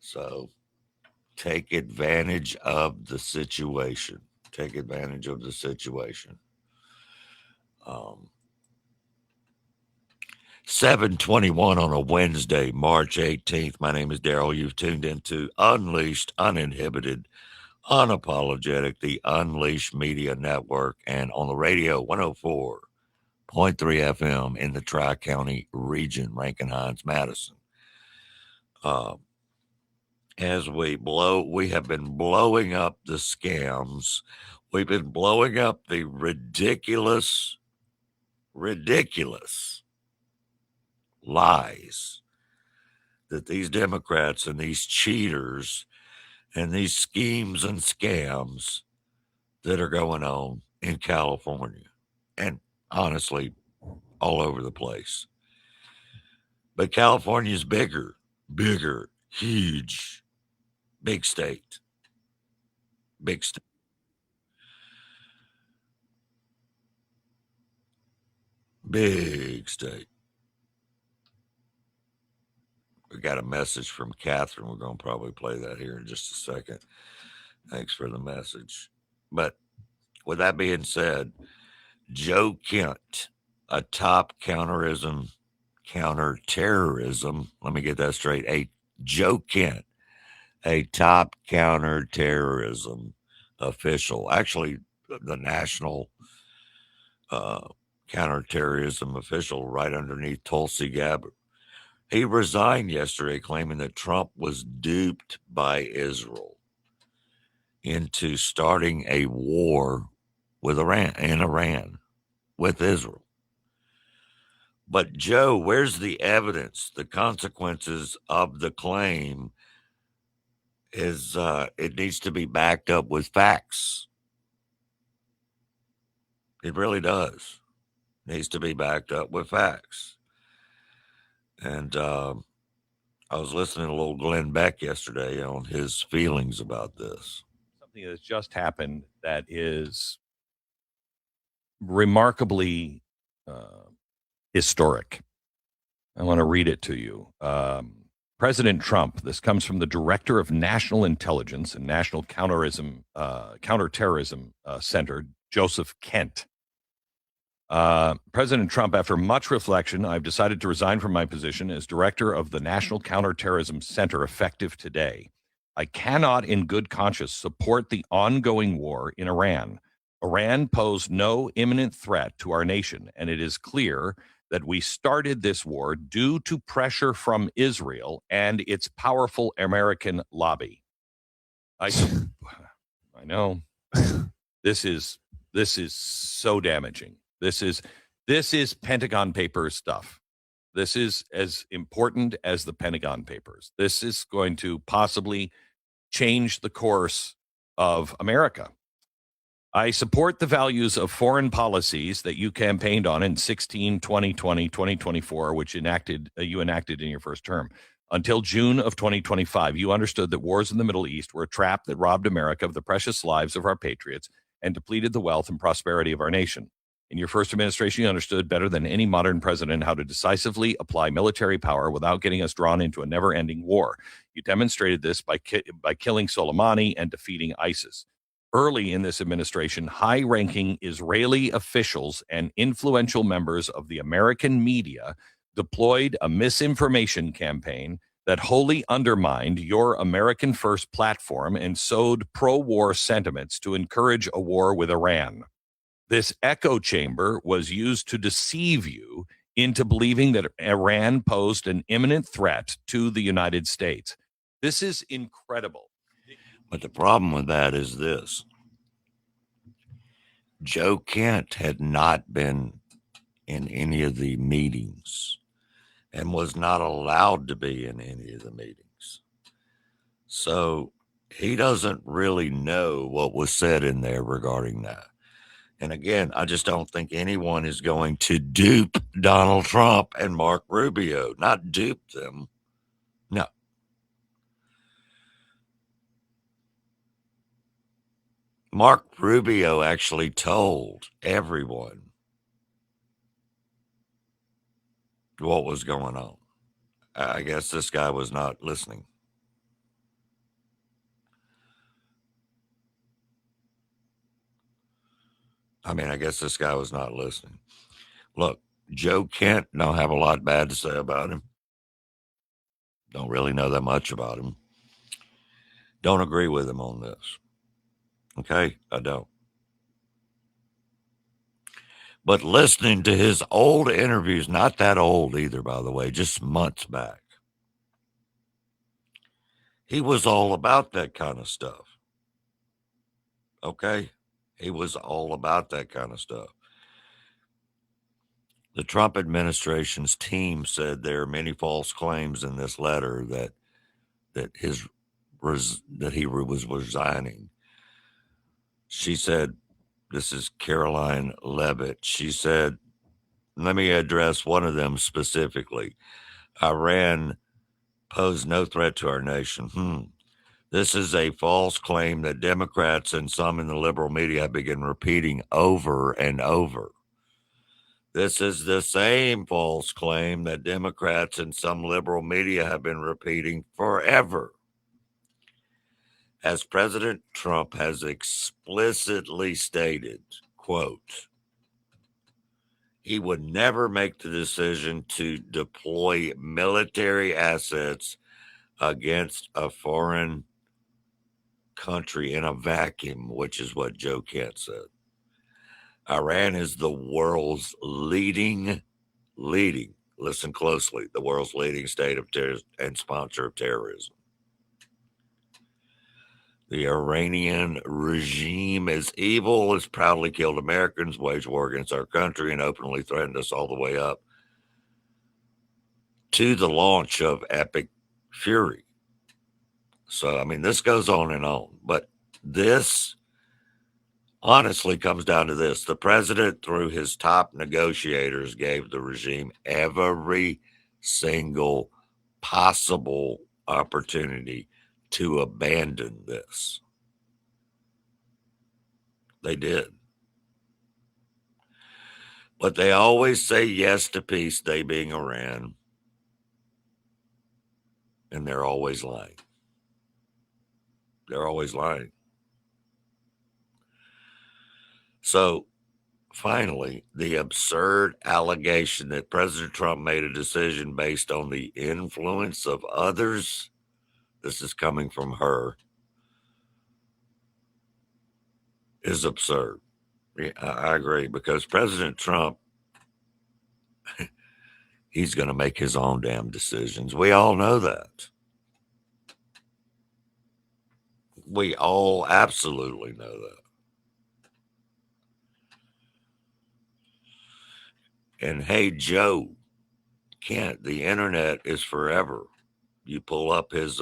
So take advantage of the situation. Take advantage of the situation. 7:21 on a Wednesday, March 18th. My name is Darrell. You've tuned into Unleashed, Uninhibited, Unapologetic, the Unleashed Media Network, and on the radio, 104.3 FM in the Tri-County region, Rankin Hines, Madison. As we have been blowing up the scams. We've been blowing up the ridiculous lies that these Democrats and these cheaters and these schemes and scams that are going on in California and honestly all over the place. But California's bigger, huge, big state. Big state. Big state. We got a message from Catherine. We're going to probably play that here in just a second. Thanks for the message. But with that being said, Joe Kent, a top counterterrorism, let me get that straight. Joe Kent, a top counterterrorism official, actually the national counterterrorism official right underneath Tulsi Gabbard. He resigned yesterday, claiming that Trump was duped by Israel into starting a war with Iran with Israel. But Joe, where's the evidence? The consequences of the claim is it needs to be backed up with facts. It really does. It needs to be backed up with facts. And I was listening to little Glenn Beck yesterday on his feelings about this. Something that's just happened that is remarkably historic. I want to read it to you. President Trump, this comes from the Director of National Intelligence and National Counterterrorism Center, Joseph Kent. President Trump, after much reflection, I've decided to resign from my position as director of the National Counterterrorism Center effective today. I cannot in good conscience support the ongoing war in Iran. Iran posed no imminent threat to our nation, and it is clear that we started this war due to pressure from Israel and its powerful American lobby. I know this is so damaging. This is Pentagon Papers stuff. This is as important as the Pentagon Papers. This is going to possibly change the course of America. I support the values of foreign policies that you campaigned on in 16, 2020, 2024, which you enacted in your first term. Until June of 2025, you understood that wars in the Middle East were a trap that robbed America of the precious lives of our patriots and depleted the wealth and prosperity of our nation. In your first administration, you understood better than any modern president how to decisively apply military power without getting us drawn into a never-ending war. You demonstrated this by killing Soleimani and defeating ISIS. Early in this administration, high-ranking Israeli officials and influential members of the American media deployed a misinformation campaign that wholly undermined your American First platform and sowed pro-war sentiments to encourage a war with Iran. This echo chamber was used to deceive you into believing that Iran posed an imminent threat to the United States. This is incredible. But the problem with that is this. Joe Kent had not been in any of the meetings and was not allowed to be in any of the meetings. So he doesn't really know what was said in there regarding that. And again, I just don't think anyone is going to dupe Donald Trump and Mark Rubio. Not dupe them. No. Mark Rubio actually told everyone what was going on. I guess this guy was not listening. I guess this guy was not listening. Look, Joe Kent don't have a lot bad to say about him. Don't really know that much about him. Don't agree with him on this. Okay? I don't. But listening to his old interviews, not that old either, by the way, just months back, he was all about that kind of stuff. Okay? He was all about that kind of stuff. The Trump administration's team said there are many false claims in this letter that he was resigning. She said, this is Caroline Levitt. She said, let me address one of them specifically. Iran posed no threat to our nation. This is a false claim that Democrats and some in the liberal media have begun repeating over and over. This is the same false claim that Democrats and some liberal media have been repeating forever. As President Trump has explicitly stated, quote, he would never make the decision to deploy military assets against a foreign country in a vacuum, which is what Joe Kent said. Iran is the world's leading, listen closely, the world's leading state of terrorism and sponsor of terrorism. The Iranian regime is evil, has proudly killed Americans, waged war against our country, and openly threatened us all the way up to the launch of Epic Fury. So, this goes on and on. But this honestly comes down to this. The president, through his top negotiators, gave the regime every single possible opportunity to abandon this. They did. But they always say yes to peace, they being Iran. And they're always lying. They're always lying. So, finally, the absurd allegation that President Trump made a decision based on the influence of others, this is coming from her, is absurd. I agree, because President Trump, he's going to make his own damn decisions. We all know that. We all absolutely know that. And hey, Joe Kent, the internet is forever. You pull up his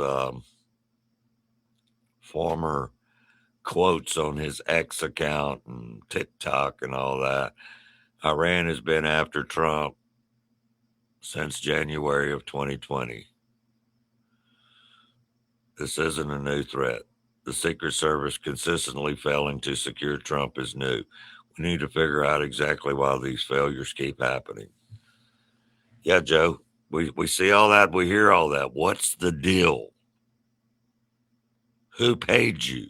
former quotes on his X account and TikTok and all that. Iran has been after Trump since January of 2020. This isn't a new threat. The Secret Service consistently failing to secure Trump is new. We need to figure out exactly why these failures keep happening. Yeah, Joe, we see all that. We hear all that. What's the deal? Who paid you?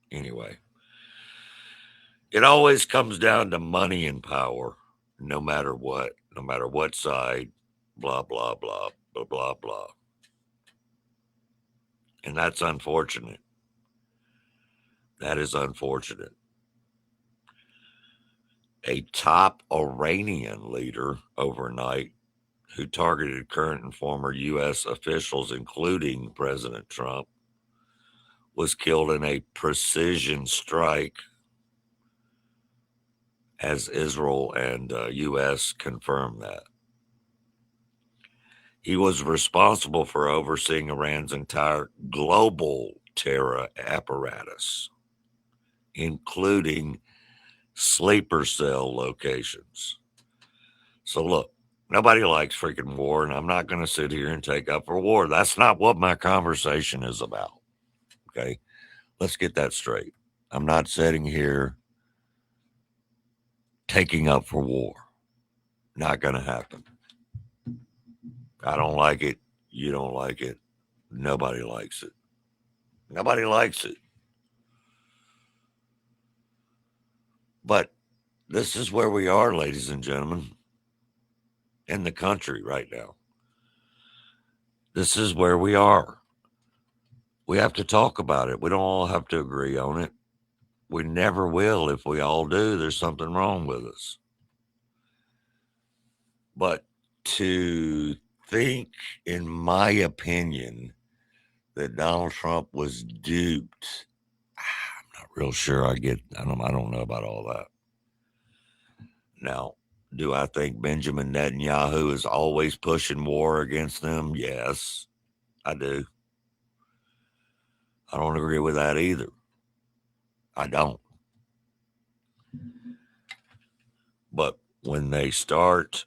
Anyway, it always comes down to money and power, no matter what side, blah, blah, blah, blah, blah, blah. And that's unfortunate. That is unfortunate. A top Iranian leader overnight who targeted current and former U.S. officials, including President Trump, was killed in a precision strike, as Israel and U.S. confirmed that. He was responsible for overseeing Iran's entire global terror apparatus, including sleeper cell locations. So look, nobody likes freaking war, and I'm not going to sit here and take up for war. That's not what my conversation is about. Okay? Let's get that straight. I'm not sitting here taking up for war. Not going to happen. I don't like it. You don't like it. Nobody likes it. Nobody likes it. But this is where we are, ladies and gentlemen, in the country right now. This is where we are. We have to talk about it. We don't all have to agree on it. We never will. If we all do, there's something wrong with us. But to think, in my opinion, that Donald Trump was duped, I'm not real sure I don't know about all that. Now, do I think Benjamin Netanyahu is always pushing war against them? Yes, I do. I don't agree with that either. I don't. But when they start,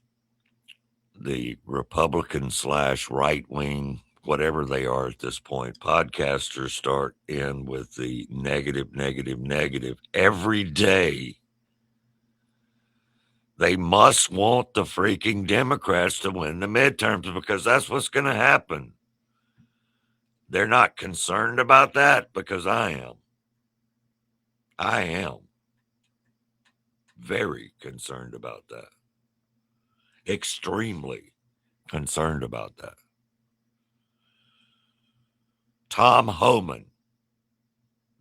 the Republican / right wing, whatever they are at this point, podcasters start in with the negative every day. They must want the freaking Democrats to win the midterms because that's what's going to happen. They're not concerned about that because I am. I am very concerned about that. Extremely concerned about that. Tom Homan,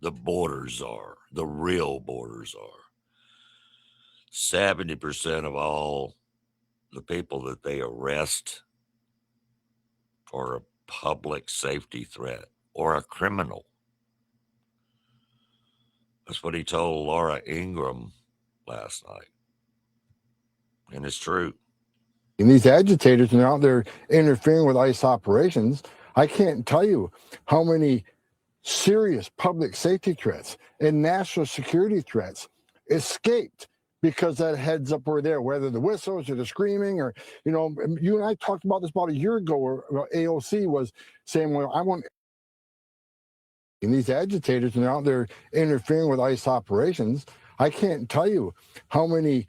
the border czar, the real border czar. 70% of all the people that they arrest are a public safety threat or a criminal. That's what he told Laura Ingraham last night. And it's true. And these agitators are out there interfering with ICE operations. I can't tell you how many serious public safety threats and national security threats escaped because that heads up were there, whether the whistles or the screaming or, you and I talked about this about a year ago where AOC was saying, well, I want. And these agitators are out there interfering with ICE operations. I can't tell you how many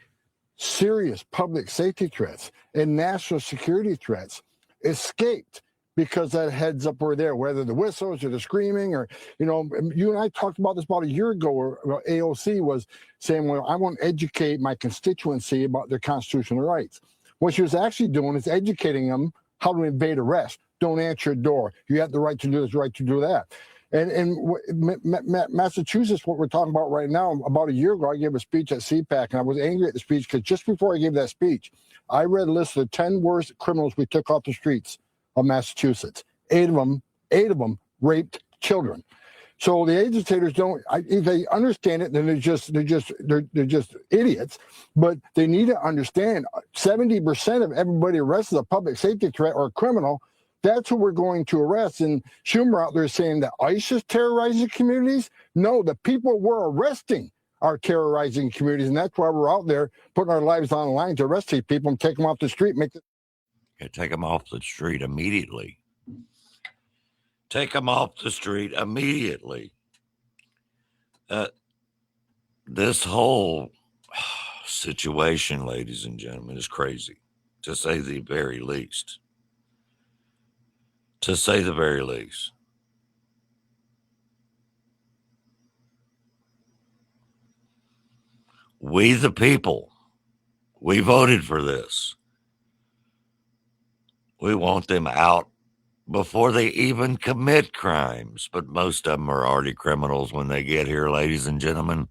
serious public safety threats and national security threats escaped because that heads up were there, whether the whistles or the screaming or, you and I talked about this about a year ago where AOC was saying, well, I want to educate my constituency about their constitutional rights. What she was actually doing is educating them how to evade arrest. Don't answer your door. You have the right to do this, right to do that. And Massachusetts, what we're talking about right now, about a year ago, I gave a speech at CPAC, and I was angry at the speech because just before I gave that speech, I read a list of the 10 worst criminals we took off the streets of Massachusetts. Eight of them raped children. So the agitators if they understand it, then they're just idiots. But they need to understand 70% of everybody arrested is a public safety threat or a criminal. That's who we're going to arrest. And Schumer out there saying that ICE is terrorizing communities. No, the people we're arresting are terrorizing communities. And that's why we're out there putting our lives on the line to arrest these people and take them off the street. Take them off the street immediately. Take them off the street immediately. this whole situation, ladies and gentlemen, is crazy, to say the very least. To say the very least. We, the people, we voted for this. We want them out before they even commit crimes. But most of them are already criminals when they get here, ladies and gentlemen,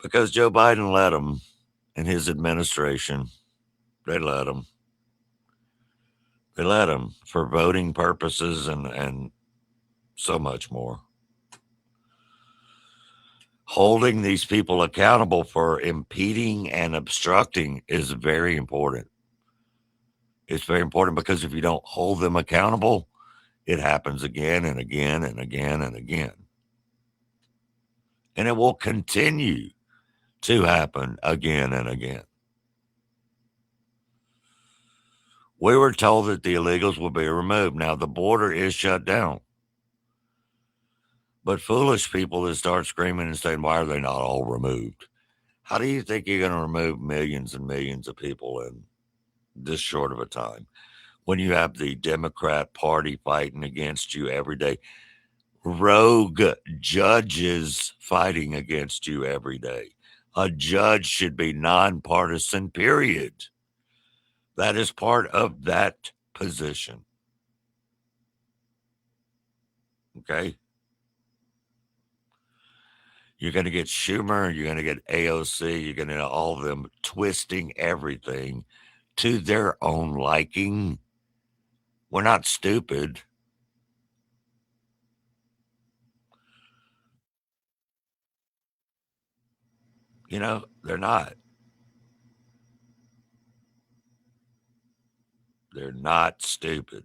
because Joe Biden let them, and his administration, they let them. They let them for voting purposes and so much more. Holding these people accountable for impeding and obstructing is very important. It's very important because if you don't hold them accountable, it happens again and again and again and again. And it will continue to happen again and again. We were told that the illegals will be removed. Now, the border is shut down. But foolish people that start screaming and saying, why are they not all removed? How do you think you're going to remove millions and millions of people in this short of a time when you have the Democrat Party fighting against you every day? Rogue judges fighting against you every day. A judge should be nonpartisan, period. That is part of that position. Okay? You're going to get Schumer, you're going to get AOC, you're going to get all of them twisting everything to their own liking. We're not stupid. You know, they're not. They're not stupid.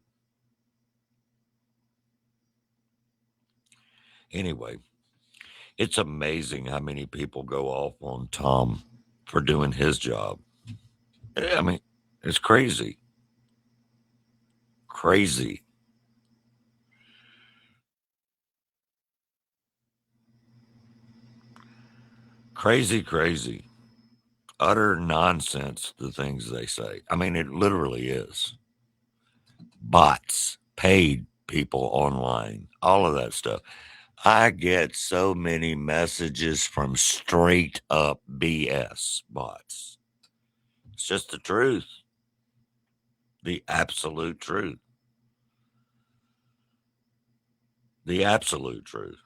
Anyway, it's amazing how many people go off on Tom for doing his job. I mean, it's crazy. Crazy. Crazy, crazy. Utter nonsense, the things they say. I mean, it literally is. Bots, paid people online, all of that stuff. I get so many messages from straight up BS bots. It's just the truth. The absolute truth. The absolute truth.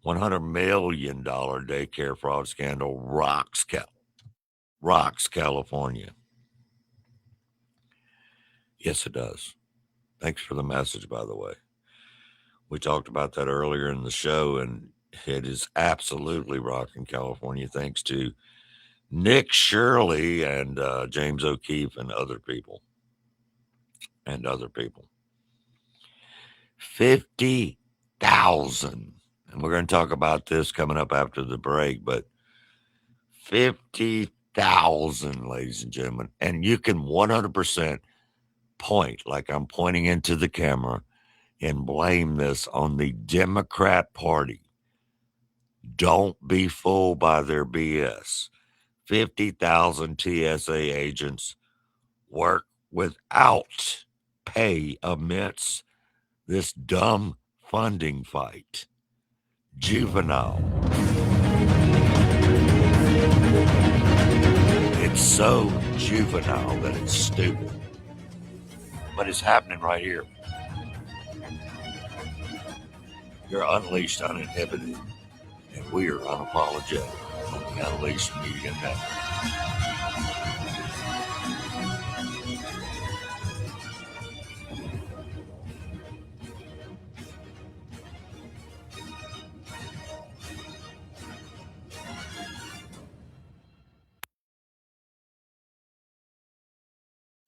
$100 million daycare fraud scandal rocks California. Yes, it does. Thanks for the message, by the way. We talked about that earlier in the show, and it is absolutely rocking California thanks to Nick Shirley and James O'Keefe and other people. 50,000. And we're going to talk about this coming up after the break, but 50,000, ladies and gentlemen. And you can 100% point, like I'm pointing into the camera, and blame this on the Democrat Party. Don't be fooled by their BS. 50,000 TSA agents work without pay amidst this dumb funding fight. Juvenile. It's so juvenile that it's stupid. But it's happening right here. You're unleashed, uninhibited, and we are unapologetic on the Unleashed Media Network.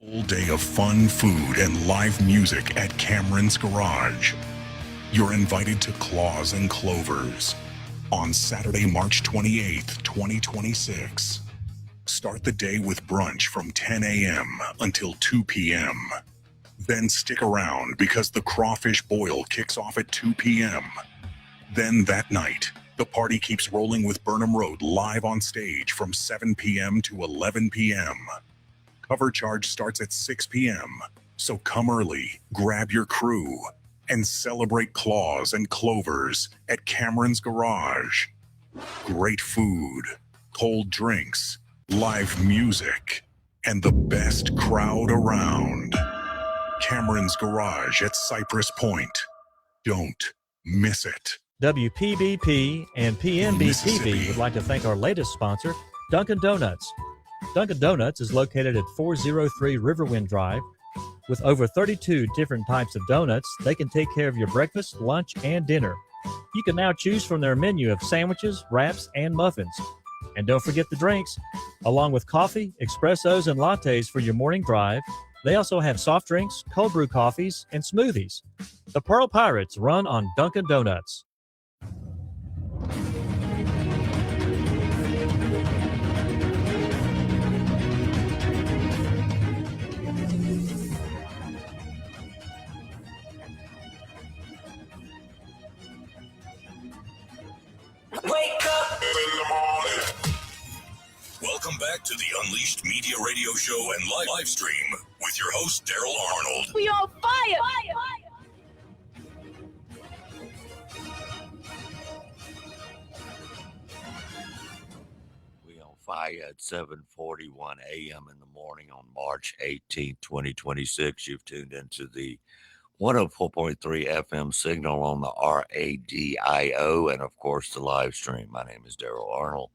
Full day of fun, food, and live music at Cameron's Garage. You're invited to Claws and Clovers on Saturday, March 28th, 2026. Start the day with brunch from 10 a.m. until 2 p.m. Then stick around because the crawfish boil kicks off at 2 p.m. Then that night, The party keeps rolling with Burnham Road live on stage from 7 p.m. to 11 p.m. Cover charge starts at 6 p.m., so come early, grab your crew, and celebrate Claws and Clovers at Cameron's Garage. Great food, cold drinks, live music, and the best crowd around. Cameron's Garage at Cypress Point. Don't miss it. WPBP and PMB TV would like to thank our latest sponsor, Dunkin' Donuts. Dunkin' Donuts is located at 403 Riverwind Drive. With over 32 different types of donuts, they can take care of your breakfast, lunch, and dinner. You can now choose from their menu of sandwiches, wraps, and muffins. And don't forget the drinks. Along with coffee, espressos, and lattes for your morning drive, they also have soft drinks, cold brew coffees, and smoothies. The Pearl Pirates run on Dunkin' Donuts. Wake up in the morning. Welcome back to the Unleashed Media Radio Show and live stream with your host, Darrell Arnold. We on fire! We on fire at 7:41 a.m. in the morning on March 18th, 2026. You've tuned into the 104.3 FM signal on the RADIO and, of course, the live stream. My name is Darrell Arnold.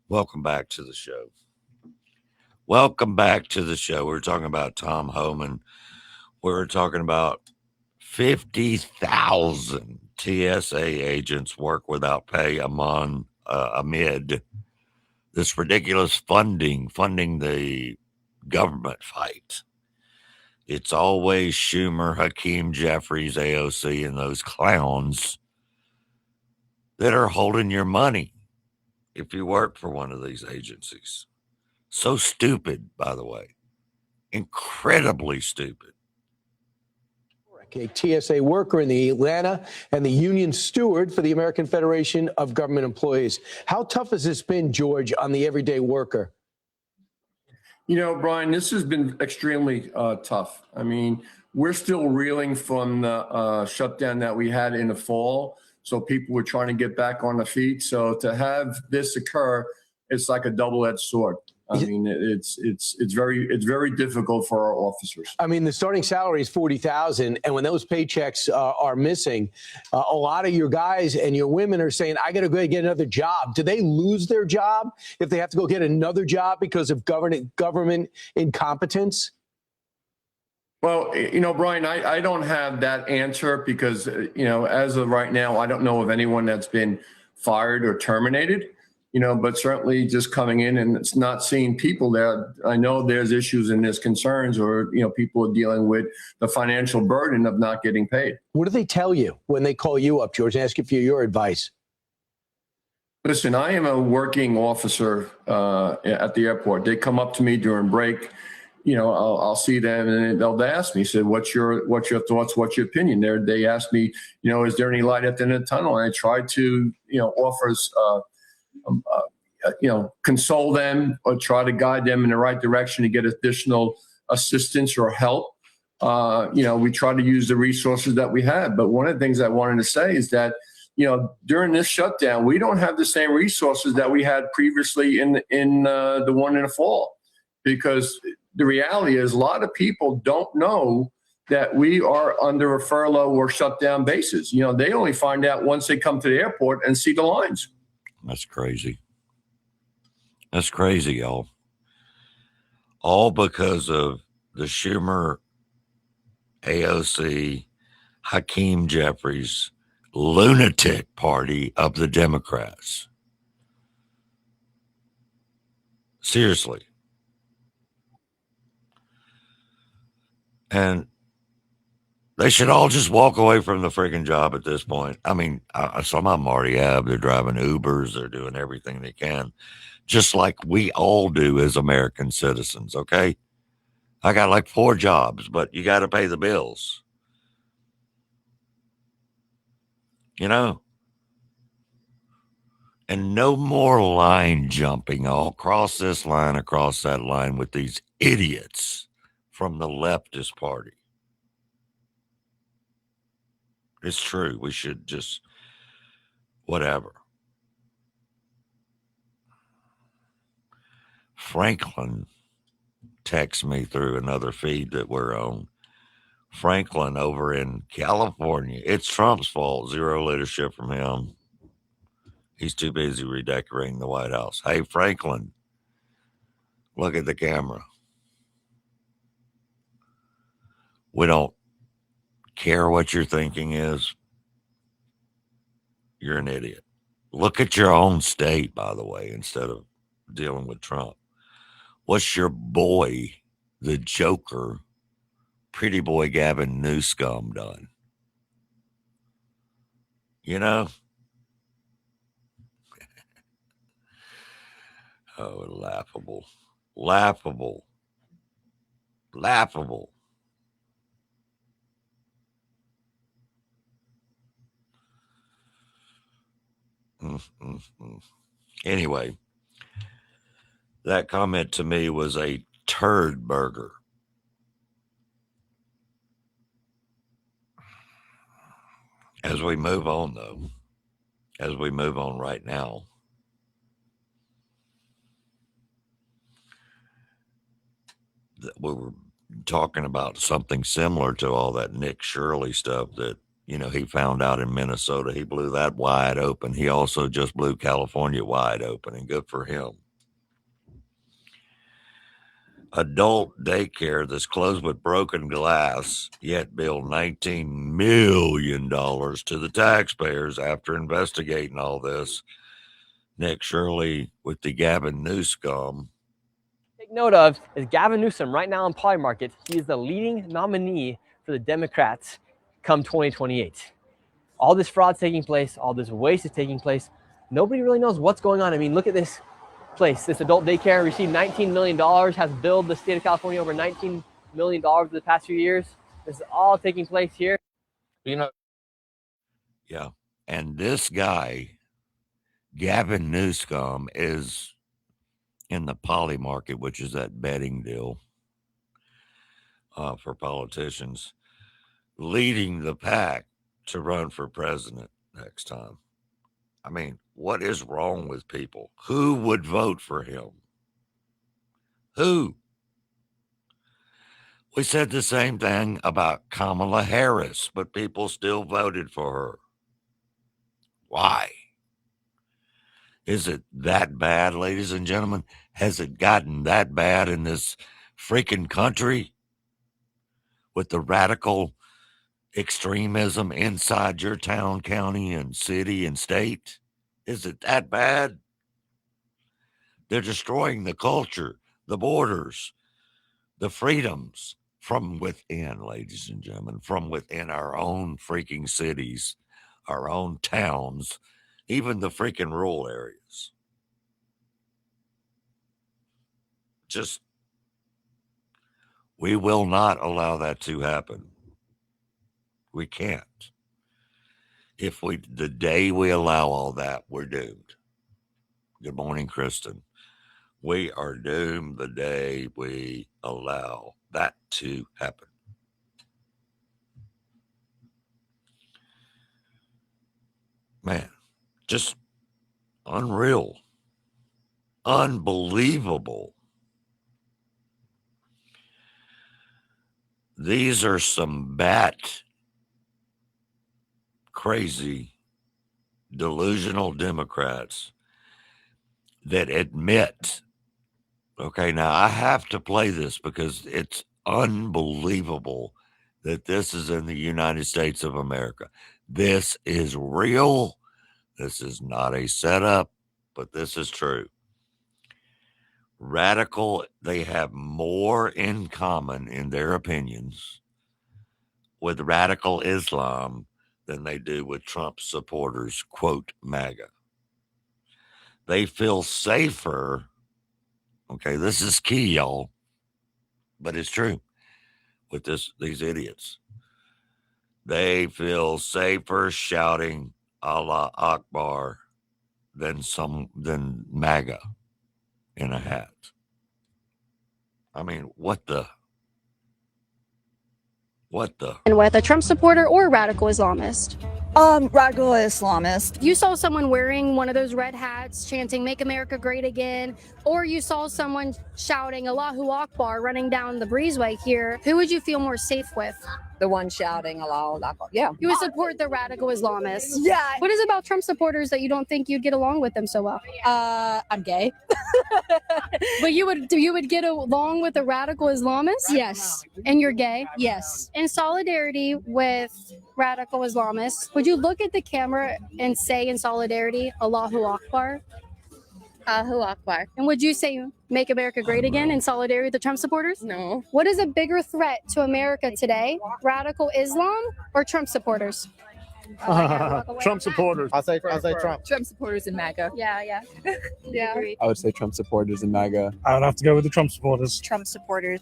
Welcome back to the show. Welcome back to the show. We're talking about Tom Homan. We're talking about 50,000 TSA agents work without pay amid this ridiculous funding the government fight. It's always Schumer, Hakeem Jeffries, AOC, and those clowns that are holding your money if you work for one of these agencies. So stupid, by the way. Incredibly stupid. A TSA worker in the Atlanta and the union steward for the American Federation of Government Employees. How tough has this been, George, on the everyday worker? You know, Brian, this has been extremely tough. I mean, we're still reeling from the shutdown that we had in the fall. So people were trying to get back on their feet. So to have this occur, it's like a double-edged sword. I mean, it's very difficult for our officers. I mean, the starting salary is $40,000, and when those paychecks are missing, a lot of your guys and your women are saying, "I got to go get another job." Do they lose their job if they have to go get another job because of government incompetence? Well, you know, Brian, I don't have that answer because, you know, as of right now, I don't know of anyone that's been fired or terminated. You know, but certainly just coming in and it's not seeing people there. I know there's issues and there's concerns, or, you know, people are dealing with the financial burden of not getting paid. What do they tell you when they call you up, George, and ask you for your advice? Listen, I am a working officer at the airport. They come up to me during break. You know, I'll see them and they'll ask me, said, what's your thoughts? What's your opinion? They ask me, you know, is there any light at the end of the tunnel? And I try to, you know, offer you know, console them or try to guide them in the right direction to get additional assistance or help. You know, we try to use the resources that we have. But one of the things I wanted to say is that, you know, during this shutdown, we don't have the same resources that we had previously in the one in the fall, because the reality is a lot of people don't know that we are under a furlough or shutdown basis. You know, they only find out once they come to the airport and see the lines. That's crazy. That's crazy, y'all. All because of the Schumer, AOC, Hakeem Jeffries lunatic party of the Democrats. Seriously. And they should all just walk away from the freaking job at this point. I mean, some of them already have. They're driving Ubers. They're doing everything they can, just like we all do as American citizens, okay? I got like 4 jobs, but you got to pay the bills. You know? And no more line jumping all across this line, across that line with these idiots from the leftist party. It's true. We should just, whatever. Franklin texts me through another feed that we're on. Franklin over in California. It's Trump's fault. Zero leadership from him. He's too busy redecorating the White House. Hey, Franklin, look at the camera. We don't care what your thinking is. You're an idiot. Look at your own state, by the way, instead of dealing with Trump. What's your boy, the Joker, pretty boy Gavin Newsom done? You know? Oh, laughable. Laughable. Laughable. Anyway, that comment to me was a turd burger. As we move on, though, as we move on right now, we were talking about something similar to all that Nick Shirley stuff that, you know, he found out in Minnesota. He blew that wide open. He also just blew California wide open, and good for him. Adult daycare that's closed with broken glass, yet billed $19 million to the taxpayers after investigating all this. Nick Shirley with the Gavin Newsom. Take note of is Gavin Newsom right now in Polymarket. He is the leading nominee for the Democrats come 2028. All this fraud's taking place, all this waste is taking place. Nobody really knows what's going on. I mean, look at this place. This adult daycare received $19 million, has billed the state of California over $19 million for the past few years. This is all taking place here. You know. Yeah. And this guy, Gavin Newsom, is in the Poly market, which is that betting deal for politicians, leading the pack to run for president next time. I mean, what is wrong with people? Who would vote for him? Who? We said the same thing about Kamala Harris, but people still voted for her. Why? Is it that bad, ladies and gentlemen? Has it gotten that bad in this freaking country with the radical extremism inside your town, county, and city and state? Is it that bad? They're destroying the culture, the borders, the freedoms from within, ladies and gentlemen, from within our own freaking cities, our own towns, even the freaking rural areas. Just, we will not allow that to happen. We can't. The day we allow all that, we're doomed. Good morning, Kristen. We are doomed the day we allow that to happen. Man, just unreal. Unbelievable. These are some bat crazy, delusional Democrats that admit, okay, now I have to play this because it's unbelievable that this is in the United States of America. This is real. This is not a setup, but this is true. Radical, they have more in common in their opinions with radical Islam than they do with Trump supporters, quote, MAGA. They feel safer. Okay, this is key, y'all, but it's true with these idiots. They feel safer shouting Allah Akbar than MAGA in a hat. I mean, what the? And with a Trump supporter or radical Islamist? Radical Islamist. You saw someone wearing one of those red hats chanting "Make America Great Again," or you saw someone shouting "Allahu Akbar" running down the breezeway here. Who would you feel more safe with? The one shouting Allahu Akbar. Yeah. You would support the radical Islamists. Yeah. What is it about Trump supporters that you don't think you'd get along with them so well? I'm gay. But you would get along with a radical Islamist? Yes. And you're gay? Yes. In solidarity with radical Islamists, would you look at the camera and say in solidarity, Allahu Akbar? Allahu Akbar. And would you say "Make America Great Again" in solidarity with the Trump supporters? No. What is a bigger threat to America today, radical Islam or Trump supporters? Trump supporters. I'll say Trump. Trump supporters in MAGA. Yeah. Yeah. I would say Trump supporters in MAGA. I would have to go with the Trump supporters. Trump supporters,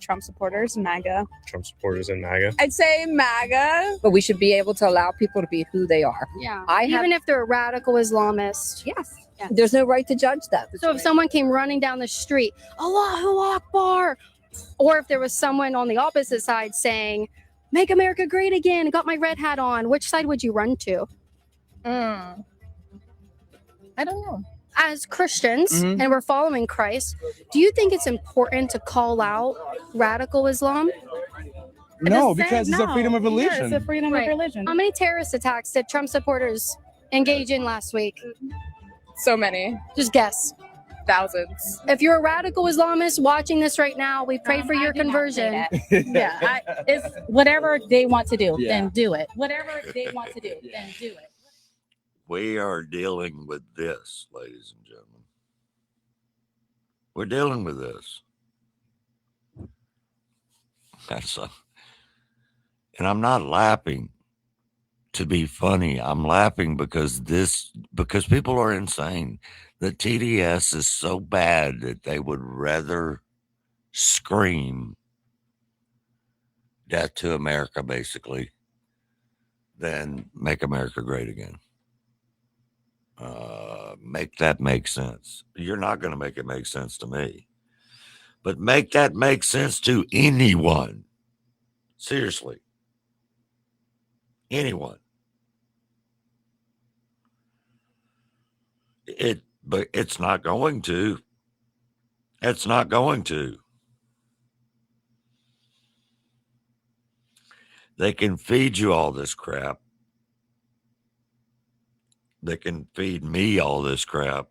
MAGA. Trump supporters in MAGA. I'd say MAGA. But we should be able to allow people to be who they are. Yeah. Even if they're a radical Islamist. Yes. There's no right to judge that. So if someone came running down the street, Allahu Akbar, or if there was someone on the opposite side saying, "Make America Great Again," got my red hat on, which side would you run to? I don't know. As Christians, and we're following Christ, do you think it's important to call out radical Islam? No, because it's a freedom of religion. Yeah, it's a freedom of religion. How many terrorist attacks did Trump supporters engage in last week? So many. Just guess. Thousands. If you're a radical Islamist watching this right now, we pray for your conversion. It's whatever they want to do, Yeah. then do it. Whatever they want to do, then do it. We are dealing with this, ladies and gentlemen. We're dealing with this. And I'm not laughing to be funny. I'm laughing because people are insane. The TDS is so bad that they would rather scream death to America, basically, than make America great again. Make that make sense. You're not going to make it make sense to me, but make that make sense to anyone. Seriously. Anyone. But it's not going to. It's not going to. They can feed you all this crap. They can feed me all this crap.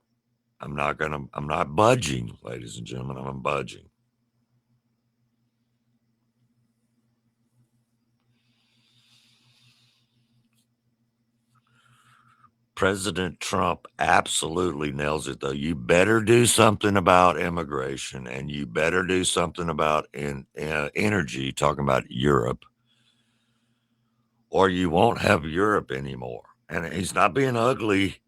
I'm not budging, ladies and gentlemen. I'm budging. President Trump absolutely nails it, though. You better do something about immigration, and you better do something about energy, talking about Europe, or you won't have Europe anymore. And he's not being ugly.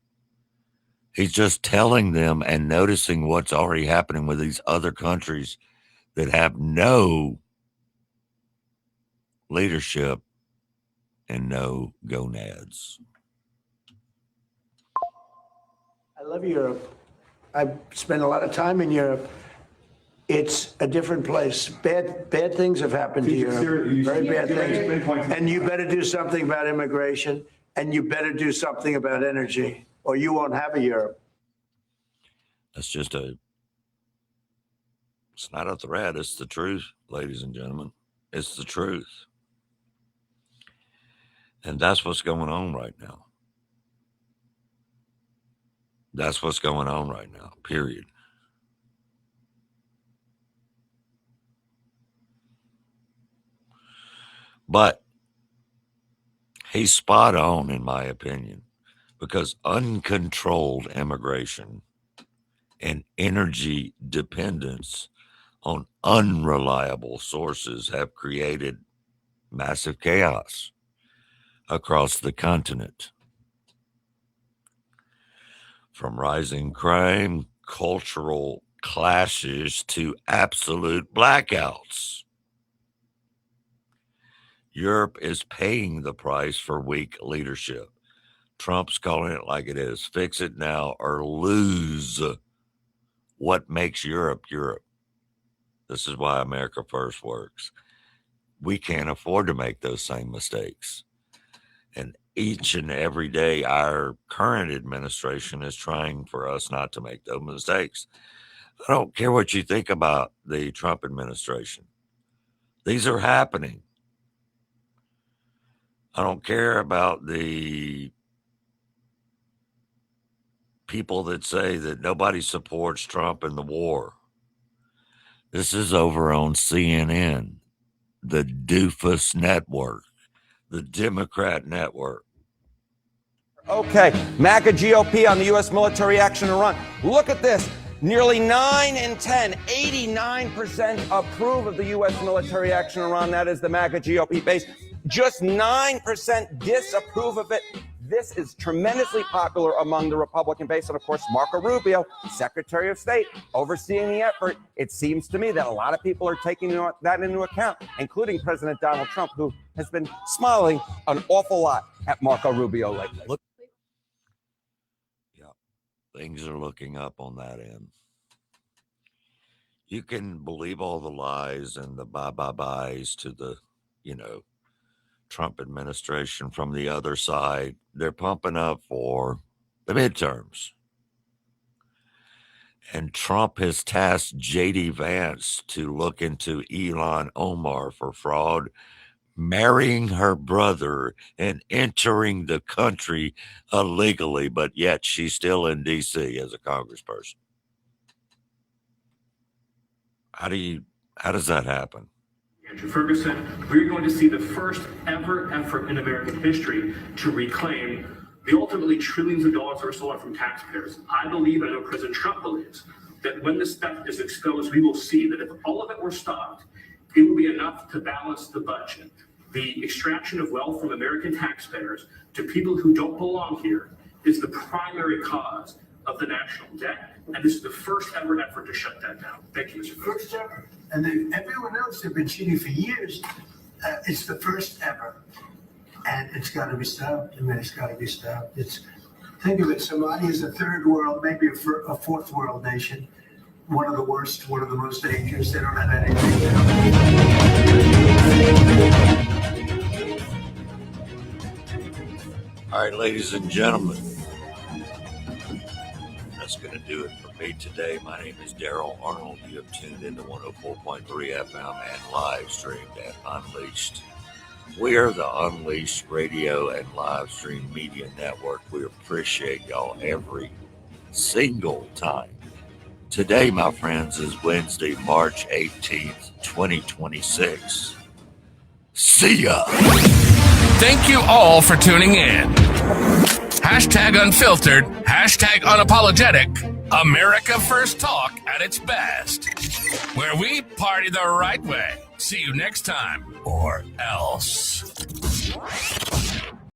He's just telling them and noticing what's already happening with these other countries that have no leadership and no gonads. I love Europe. I've spent a lot of time in Europe. It's a different place. Bad things have happened to Europe. Very bad things. And you better do something about immigration, and you better do something about energy, or you won't have a Europe. It's not a threat. It's the truth, ladies and gentlemen. It's the truth. And that's what's going on right now. That's what's going on right now, period. But he's spot on, in my opinion, because uncontrolled immigration and energy dependence on unreliable sources have created massive chaos across the continent. From rising crime, cultural clashes, to absolute blackouts. Europe is paying the price for weak leadership. Trump's calling it like it is. Fix it now or lose what makes Europe Europe. This is why America First works. We can't afford to make those same mistakes. And each and every day, our current administration is trying for us not to make those mistakes. I don't care what you think about the Trump administration. These are happening. I don't care about the people that say that nobody supports Trump in the war. This is over on CNN, the doofus network, the Democrat network. Okay, MAGA GOP on the U.S. military action in Iran. Look at this. Nearly 9 in 10, 89% approve of the U.S. military action in Iran. That is the MAGA GOP base. Just 9% disapprove of it. This is tremendously popular among the Republican base. And of course, Marco Rubio, Secretary of State, overseeing the effort. It seems to me that a lot of people are taking that into account, including President Donald Trump, who has been smiling an awful lot at Marco Rubio lately. Look. Things are looking up on that end. You can believe all the lies and the bye-bye-byes to the, Trump administration from the other side. They're pumping up for the midterms. And Trump has tasked J.D. Vance to look into Ilhan Omar for fraud, marrying her brother and entering the country illegally, but yet she's still in D.C. as a congressperson. How does that happen? Andrew Ferguson, we're going to see the first ever effort in American history to reclaim the ultimately trillions of dollars that were stolen from taxpayers. I believe, and I know President Trump believes, that when this theft is exposed, we will see that if all of it were stopped, it would be enough to balance the budget. The extraction of wealth from American taxpayers to people who don't belong here is the primary cause of the national debt, and this is the first ever effort to shut that down. Thank you, Mr. President. First ever. And then everyone else have been cheating for years. It's the first ever. And it's got to be stopped. I mean, it's got to be stopped. Think of it, Somalia is a third world, maybe a fourth world nation. One of the worst, one of the most dangerous. They don't have anything. All right, ladies and gentlemen, that's going to do it for me today. My name is Darrell Arnol. You have tuned into 104.3 FM and live streamed at Unleashed. We are the Unleashed Radio and Live Stream Media Network. We appreciate y'all every single time. Today, my friends, is Wednesday, March 18th, 2026. See ya. Thank you all for tuning in. Hashtag unfiltered, hashtag unapologetic, America First Talk at its best, where we party the right way. See you next time, or else.